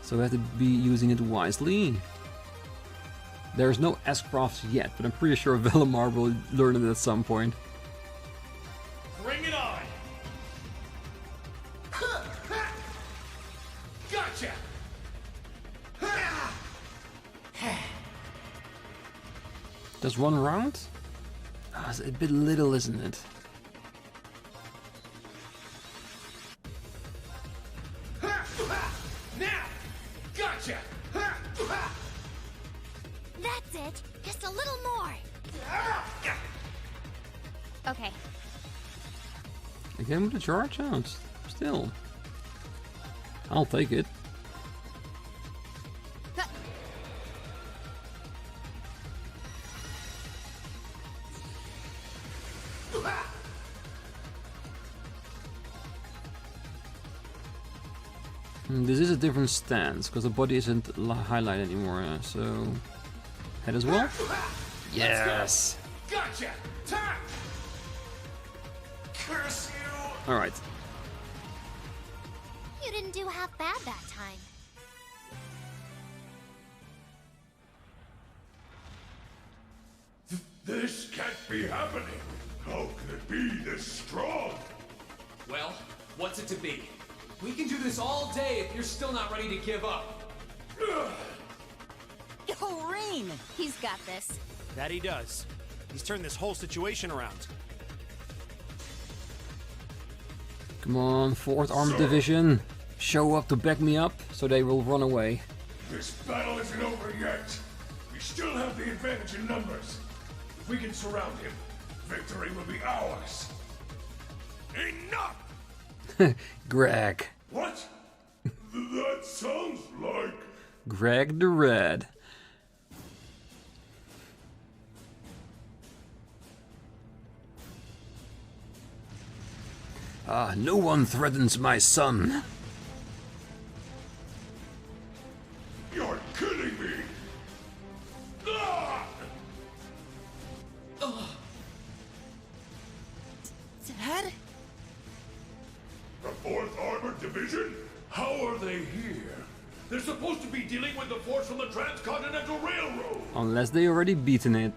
[SPEAKER 1] So we have to be using it wisely. There's no S-Crafts yet, but I'm pretty sure Valimar will learn it at some point.
[SPEAKER 9] Bring it on! Gotcha!
[SPEAKER 1] Just one round? Oh, it's a bit little, isn't it?
[SPEAKER 9] Now! Gotcha!
[SPEAKER 3] That's it. Just a little more. Okay.
[SPEAKER 1] Again with the charge out. Still. I'll take it. This is a different stance, because the body isn't highlighted anymore, so... Head as well? Yes!
[SPEAKER 9] Gotcha! Time! Curse you!
[SPEAKER 1] Alright.
[SPEAKER 3] You didn't do half bad that time.
[SPEAKER 9] This can't be happening! How can it be this strong?
[SPEAKER 11] Well, what's it to be? We can do this all day if you're still not ready to give up.
[SPEAKER 2] Oh, Rean!
[SPEAKER 3] He's got this.
[SPEAKER 4] That he does. He's turned this whole situation around.
[SPEAKER 1] Come on, 4th Armored Division. Show up to back me up, so they will run away.
[SPEAKER 9] This battle isn't over yet. We still have the advantage in numbers. If we can surround him, victory will be ours. Enough!
[SPEAKER 1] Greg.
[SPEAKER 9] What? That sounds like...
[SPEAKER 1] Greg the Red. Ah, no one threatens my son.
[SPEAKER 9] You're kidding me! Ah!
[SPEAKER 2] Dad?
[SPEAKER 9] The 4th Armored Division? How are they here? They're supposed to be dealing with the force from the Transcontinental Railroad.
[SPEAKER 1] Unless they already beaten it.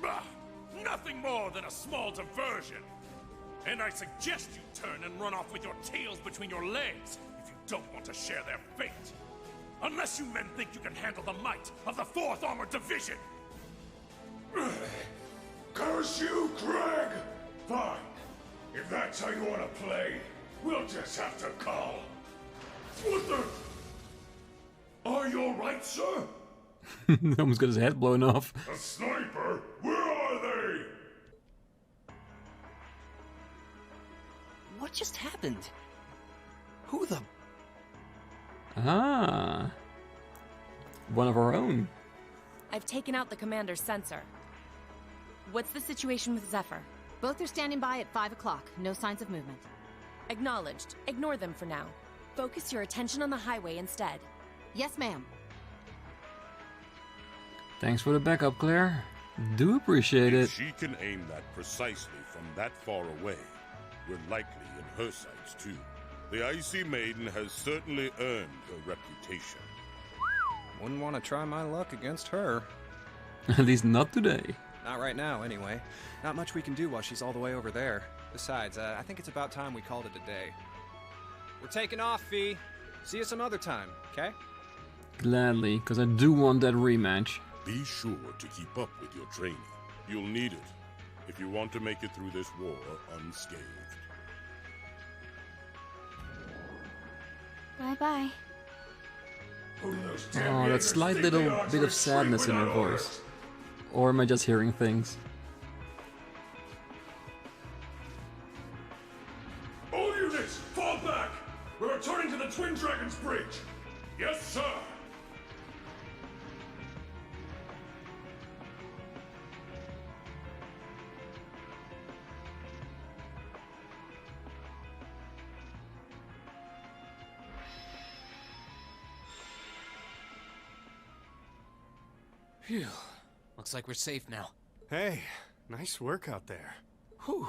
[SPEAKER 8] Bah, nothing more than a small diversion. And I suggest you turn and run off with your tails between your legs if you don't want to share their fate. Unless you men think you can handle the might of the 4th Armored Division.
[SPEAKER 9] Curse you, Craig! Fine. If that's how you want to play, we'll just have to call. What the? Are you alright, sir?
[SPEAKER 1] Almost got his head blown off.
[SPEAKER 9] A sniper? Where are they?
[SPEAKER 2] What just happened? Who the...
[SPEAKER 1] Ah. One of our own.
[SPEAKER 12] I've taken out the commander's sensor. What's the situation with Zephyr?
[SPEAKER 13] Both are standing by at 5 o'clock. No signs of movement.
[SPEAKER 12] Acknowledged. Ignore them for now. Focus your attention on the highway instead.
[SPEAKER 13] Yes, ma'am.
[SPEAKER 8] Thanks for the backup, Claire. Do appreciate it.
[SPEAKER 14] If she can aim that precisely from that far away, we're likely in her sights too. The Icy Maiden has certainly earned her reputation.
[SPEAKER 7] Wouldn't want to try my luck against her.
[SPEAKER 1] At least not today.
[SPEAKER 7] Not right now, anyway. Not much we can do while she's all the way over there. Besides, I think it's about time we called it a day. We're taking off, Fee. See you some other time, okay?
[SPEAKER 1] Gladly, because I do want that rematch.
[SPEAKER 14] Be sure to keep up with your training. You'll need it if you want to make it through this war unscathed.
[SPEAKER 3] Bye-bye.
[SPEAKER 1] Oh, that slight little bit of sadness in her voice. Or am I just hearing things?
[SPEAKER 9] All units, fall back! We're returning to the Twin Dragons Bridge! Yes, sir!
[SPEAKER 5] Phew. Looks like we're safe now.
[SPEAKER 6] Hey, nice work out there.
[SPEAKER 4] Whew.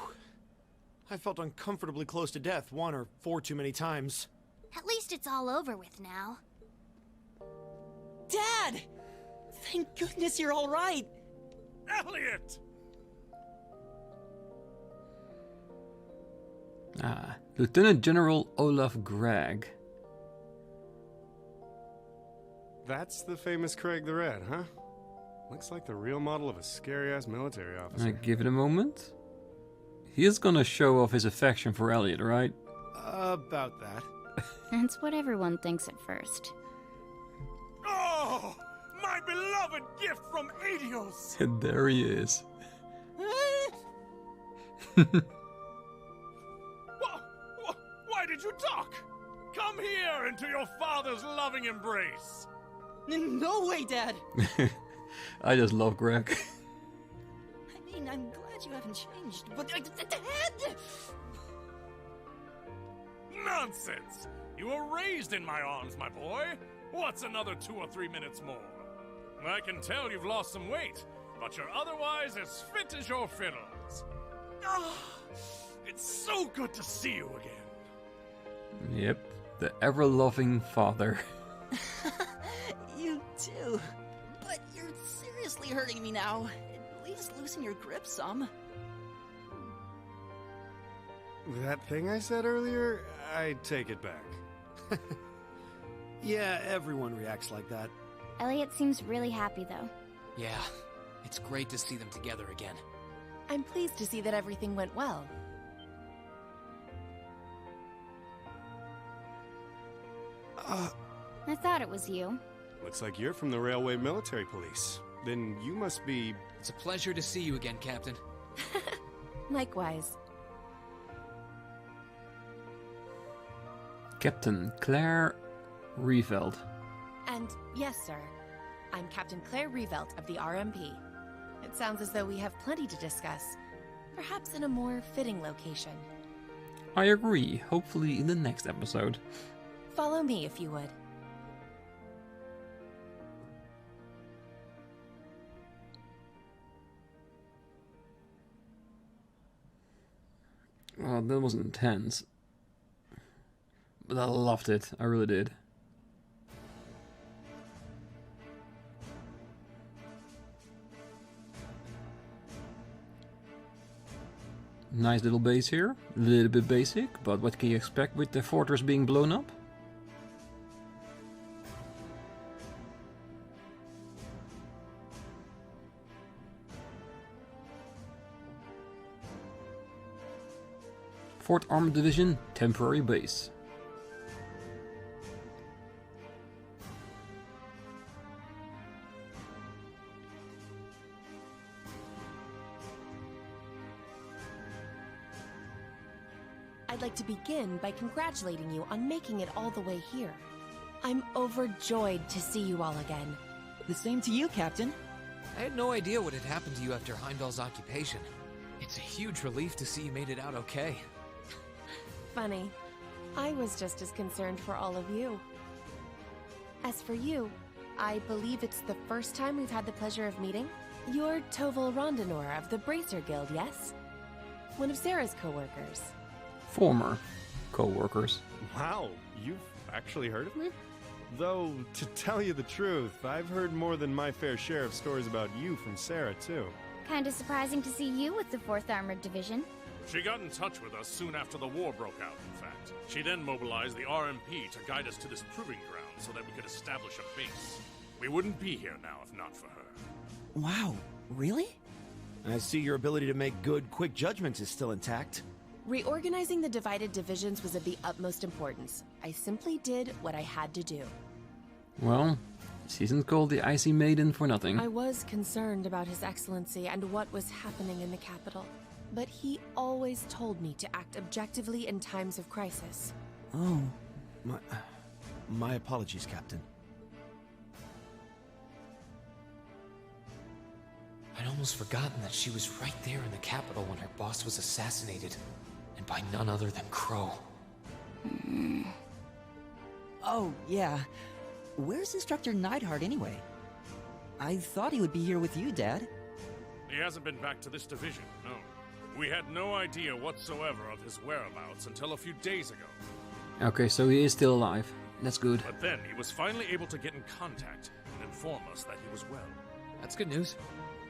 [SPEAKER 4] I felt uncomfortably close to death 1 or 4 too many times.
[SPEAKER 3] At least it's all over with now.
[SPEAKER 2] Dad! Thank goodness you're all right.
[SPEAKER 8] Elliot!
[SPEAKER 1] Ah, Lieutenant General Olaf Gregg.
[SPEAKER 6] That's the famous Craig the Red, huh? Looks like the real model of a scary-ass military officer.
[SPEAKER 1] I give it a moment. He is gonna show off his affection for Elliot, right?
[SPEAKER 4] About that.
[SPEAKER 3] That's what everyone thinks at first.
[SPEAKER 8] Oh! My beloved gift from Adios!
[SPEAKER 1] And there he is.
[SPEAKER 8] Why did you talk? Come here into your father's loving embrace.
[SPEAKER 2] No way, Dad!
[SPEAKER 1] I just love Greg.
[SPEAKER 2] I mean, I'm glad you haven't changed, but Dad!
[SPEAKER 8] Nonsense! You were raised in my arms, my boy. What's another 2 or 3 minutes more? I can tell you've lost some weight, but you're otherwise as fit as your fiddles. Oh, it's so good to see you again.
[SPEAKER 1] Yep, the ever-loving father.
[SPEAKER 2] You too. But you're seriously hurting me now. At least loosen your grip some.
[SPEAKER 6] That thing I said earlier, I take it back.
[SPEAKER 4] Yeah, everyone reacts like that.
[SPEAKER 3] Elliot seems really happy, though.
[SPEAKER 5] Yeah, it's great to see them together again.
[SPEAKER 12] I'm pleased to see that everything went well.
[SPEAKER 3] I thought it was you.
[SPEAKER 6] Looks like you're from the Railway Military Police. Then you must be...
[SPEAKER 5] It's a pleasure to see you again, Captain.
[SPEAKER 12] Likewise.
[SPEAKER 1] Captain Claire Reveld.
[SPEAKER 12] And yes, sir. I'm Captain Claire Revelt of the RMP. It sounds as though we have plenty to discuss. Perhaps in a more fitting location.
[SPEAKER 1] I agree. Hopefully in the next episode.
[SPEAKER 12] Follow me if you would.
[SPEAKER 1] Oh, that was intense. But I loved it, I really did. Nice little base here, a little bit basic, but what can you expect with the fortress being blown up? Fourth Armored Division, temporary base.
[SPEAKER 12] I'd like to begin by congratulating you on making it all the way here. I'm overjoyed to see you all again.
[SPEAKER 15] The same to you, Captain.
[SPEAKER 5] I had no idea what had happened to you after Heimdallr's occupation. It's a huge relief to see you made it out okay.
[SPEAKER 12] Funny. I was just as concerned for all of you. As for you, I believe it's the first time we've had the pleasure of meeting. You're Toval Rondinor of the Bracer Guild, yes? One of Sarah's co-workers.
[SPEAKER 1] Former co-workers.
[SPEAKER 6] Wow, you've actually heard of me? Though, to tell you the truth, I've heard more than my fair share of stories about you from Sarah, too.
[SPEAKER 3] Kinda surprising to see you with the 4th Armored Division.
[SPEAKER 8] She got in touch with us soon after the war broke out, in fact. She then mobilized the RMP to guide us to this proving ground so that we could establish a base. We wouldn't be here now if not for her.
[SPEAKER 15] Wow, really?
[SPEAKER 4] I see your ability to make good, quick judgments is still intact.
[SPEAKER 12] Reorganizing the divided divisions was of the utmost importance. I simply did what I had to do.
[SPEAKER 1] Well, she isn't called the Icy Maiden for nothing.
[SPEAKER 12] I was concerned about His Excellency and what was happening in the capital, but he always told me to act objectively in times of crisis.
[SPEAKER 4] Oh, my apologies, Captain.
[SPEAKER 5] I'd almost forgotten that she was right there in the capital when her boss was assassinated, and by none other than Crow.
[SPEAKER 15] Oh, yeah. Where's Instructor Neidhart anyway? I thought he would be here with you, Dad.
[SPEAKER 8] He hasn't been back to this division, no. We had no idea whatsoever of his whereabouts until a few days ago.
[SPEAKER 1] Okay, so he is still alive. That's good.
[SPEAKER 8] But then he was finally able to get in contact and inform us that he was well.
[SPEAKER 5] That's good news.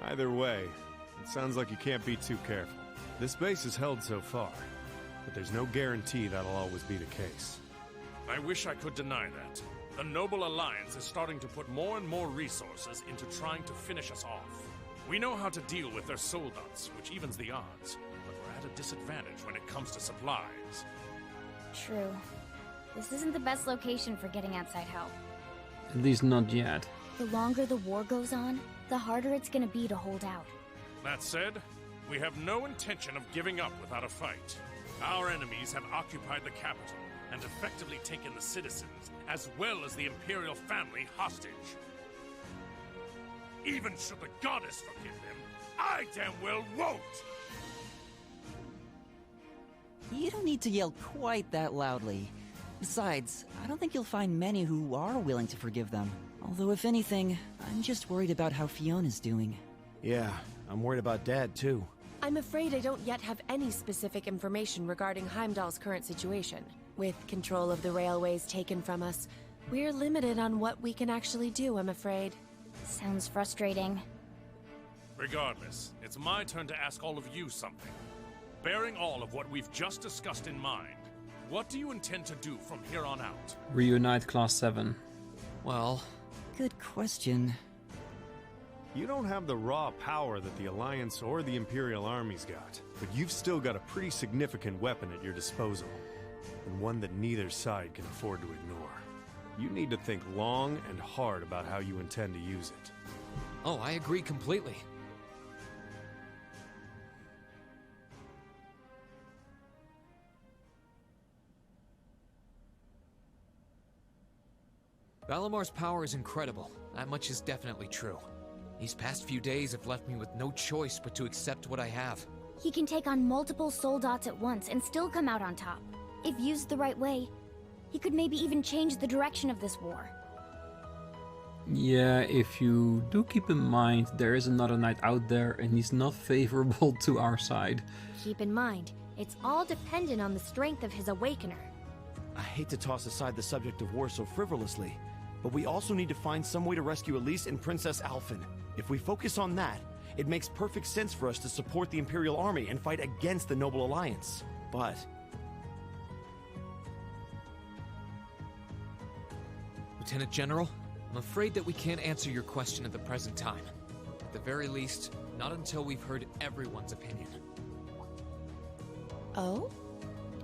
[SPEAKER 6] Either way, it sounds like you can't be too careful. This base is held so far, but there's no guarantee that'll always be the case.
[SPEAKER 8] I wish I could deny that. The Noble Alliance is starting to put more and more resources into trying to finish us off. We know how to deal with their soldats, which evens the odds, but we're at a disadvantage when it comes to supplies.
[SPEAKER 3] True. This isn't the best location for getting outside help.
[SPEAKER 1] At least not yet.
[SPEAKER 3] The longer the war goes on, the harder it's gonna be to hold out.
[SPEAKER 8] That said, we have no intention of giving up without a fight. Our enemies have occupied the capital and effectively taken the citizens, as well as the Imperial family, hostage. Even should the goddess forgive them, I damn well won't!
[SPEAKER 15] You don't need to yell quite that loudly. Besides, I don't think you'll find many who are willing to forgive them. Although if anything, I'm just worried about how Fiona's doing.
[SPEAKER 4] Yeah, I'm worried about Dad, too.
[SPEAKER 12] I'm afraid I don't yet have any specific information regarding Heimdallr's current situation. With control of the railways taken from us, we're limited on what we can actually do, I'm afraid.
[SPEAKER 3] Sounds frustrating.
[SPEAKER 8] Regardless, it's my turn to ask all of you something. Bearing all of what we've just discussed in mind, what do you intend to do from here on out?
[SPEAKER 1] Reunite Class 7.
[SPEAKER 5] Well...
[SPEAKER 15] Good question.
[SPEAKER 6] You don't have the raw power that the Alliance or the Imperial Army's got, but you've still got a pretty significant weapon at your disposal, and one that neither side can afford to ignore. You need to think long and hard about how you intend to use it.
[SPEAKER 5] Oh, I agree completely. Valimar's power is incredible. That much is definitely true. These past few days have left me with no choice but to accept what I have.
[SPEAKER 3] He can take on multiple soldats at once and still come out on top. If used the right way, he could maybe even change the direction of this war.
[SPEAKER 1] Yeah, if you do keep in mind, there is another knight out there and he's not favorable to our side.
[SPEAKER 3] Keep in mind, it's all dependent on the strength of his Awakener.
[SPEAKER 4] I hate to toss aside the subject of war so frivolously, but we also need to find some way to rescue Elise and Princess Alphen. If we focus on that, it makes perfect sense for us to support the Imperial Army and fight against the Noble Alliance. But...
[SPEAKER 5] Lieutenant General, I'm afraid that we can't answer your question at the present time. At the very least, not until we've heard everyone's opinion.
[SPEAKER 12] Oh?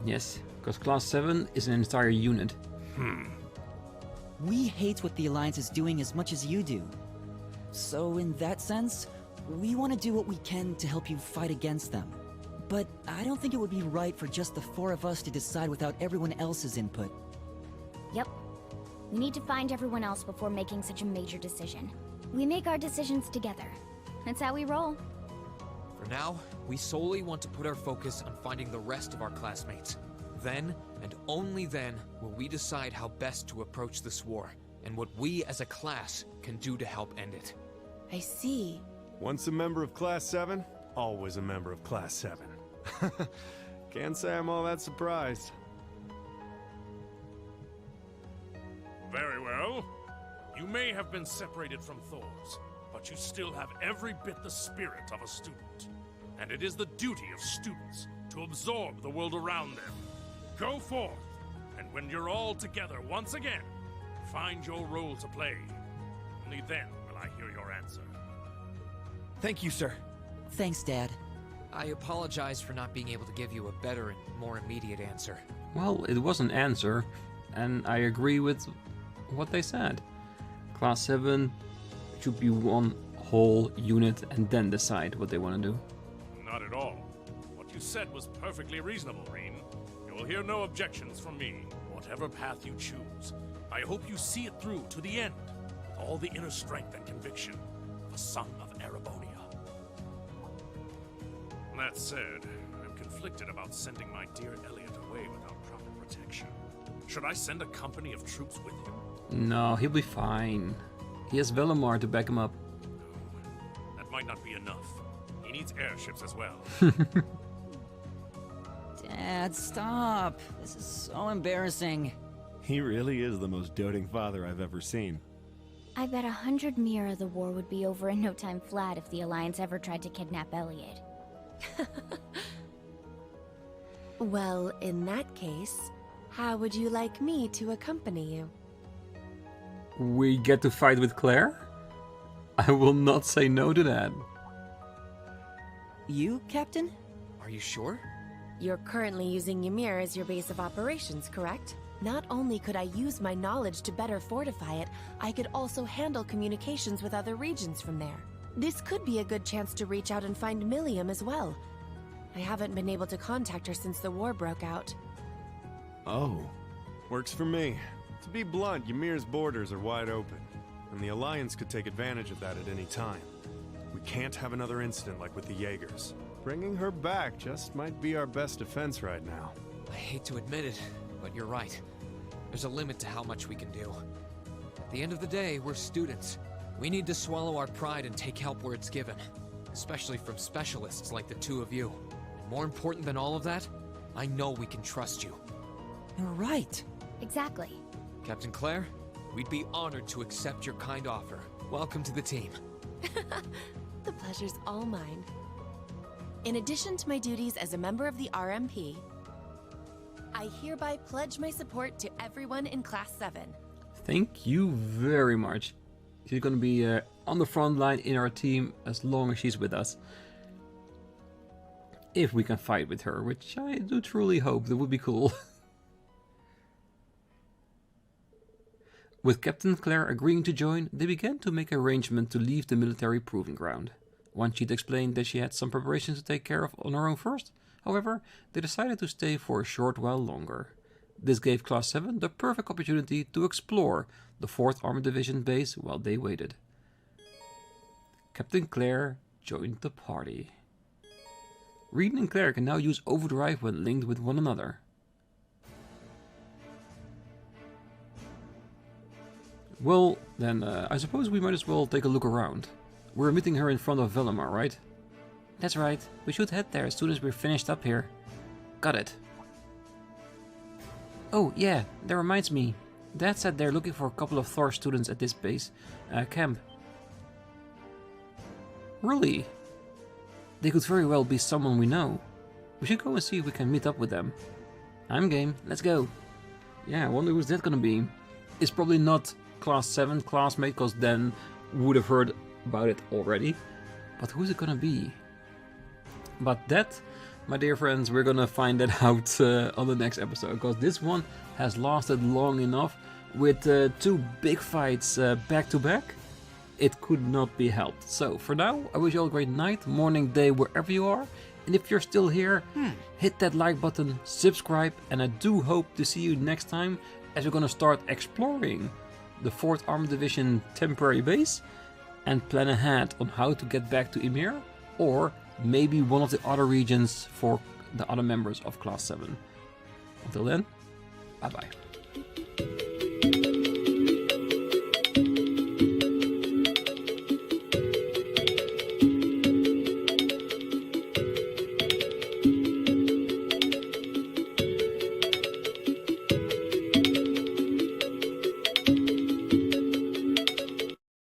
[SPEAKER 1] Yes, because Class 7 is an entire unit.
[SPEAKER 15] We hate what the Alliance is doing as much as you do. So in that sense, we want to do what we can to help you fight against them. But I don't think it would be right for just the 4 of us to decide without everyone else's input.
[SPEAKER 3] Yep. We need to find everyone else before making such a major decision. We make our decisions together. That's how we roll.
[SPEAKER 5] For now, we solely want to put our focus on finding the rest of our classmates. Then, and only then, will we decide how best to approach this war, and what we as a class can do to help end it.
[SPEAKER 12] I see.
[SPEAKER 6] Once a member of Class 7, always a member of Class 7. Can't say I'm all that surprised.
[SPEAKER 8] Very well. You may have been separated from Thors, but you still have every bit the spirit of a student. And it is the duty of students to absorb the world around them. Go forth, and when you're all together once again, find your role to play. Only then will I hear your answer.
[SPEAKER 4] Thank you, sir.
[SPEAKER 15] Thanks, Dad.
[SPEAKER 5] I apologize for not being able to give you a better and more immediate answer.
[SPEAKER 1] Well, it was an answer, and I agree with what they said. Class 7 should be one whole unit and then decide what they want to do.
[SPEAKER 8] Not at all. What you said was perfectly reasonable, Rean. You will hear no objections from me, whatever path you choose. I hope you see it through to the end, with all the inner strength and conviction of a son of Erebonia. That said, I'm conflicted about sending my dear Elliot away without proper protection. Should I send a company of troops with him?
[SPEAKER 1] No, he'll be fine. He has Valimar to back him up.
[SPEAKER 8] That might not be enough. He needs airships as well.
[SPEAKER 15] Dad, stop. This is so embarrassing.
[SPEAKER 4] He really is the most doting father I've ever seen.
[SPEAKER 3] I bet 100 Mira the war would be over in no time flat if the Alliance ever tried to kidnap Elliot.
[SPEAKER 12] Well, in that case, how would you like me to accompany you?
[SPEAKER 1] We get to fight with Claire? I will not say no to that.
[SPEAKER 15] You, Captain?
[SPEAKER 5] Are you sure?
[SPEAKER 12] You're currently using Ymir as your base of operations, correct? Not only could I use my knowledge to better fortify it, I could also handle communications with other regions from there. This could be a good chance to reach out and find Milliam as well. I haven't been able to contact her since the war broke out.
[SPEAKER 6] Oh. Works for me. To be blunt, Ymir's borders are wide open, and the Alliance could take advantage of that at any time. We can't have another incident like with the Jaegers. Bringing her back just might be our best defense right now.
[SPEAKER 5] I hate to admit it, but you're right. There's a limit to how much we can do. At the end of the day, we're students. We need to swallow our pride and take help where it's given. Especially from specialists like the two of you. And more important than all of that, I know we can trust you.
[SPEAKER 15] You're right.
[SPEAKER 3] Exactly.
[SPEAKER 5] Captain Claire, we'd be honored to accept your kind offer. Welcome to the team.
[SPEAKER 12] The pleasure's all mine. In addition to my duties as a member of the RMP, I hereby pledge my support to everyone in Class 7.
[SPEAKER 1] Thank you very much. She's gonna be on the front line in our team as long as she's with us. If we can fight with her, which I do truly hope, that would be cool. With Captain Claire agreeing to join, they began to make arrangements to leave the military proving ground. Once she'd explained that she had some preparations to take care of on her own first, however, they decided to stay for a short while longer. This gave Class 7 the perfect opportunity to explore the 4th Army Division base while they waited. Captain Claire joined the party. Rean and Claire can now use overdrive when linked with one another. Well, then, I suppose we might as well take a look around. We're meeting her in front of Valimar, right? That's right. We should head there as soon as we're finished up here. Got it. Oh yeah, that reminds me. Dad said they're looking for a couple of Thor students at this base camp. Really? They could very well be someone we know. We should go and see if we can meet up with them. I'm game, let's go. Yeah, I wonder who's that gonna be. It's probably not Class 7 classmate, because then we would have heard about it already. But who's it gonna be? But that, my dear friends, we're gonna find that out on the next episode, because this one has lasted long enough with 2 big fights back to back. It could not be helped. So for now, I wish you all a great night, morning, day, wherever you are. And if you're still here, hit that like button, subscribe, and I do hope to see you next time as we're gonna start exploring the 4th Armored Division temporary base and plan ahead on how to get back to Ymir, or maybe one of the other regions for the other members of Class 7. Until then, bye bye.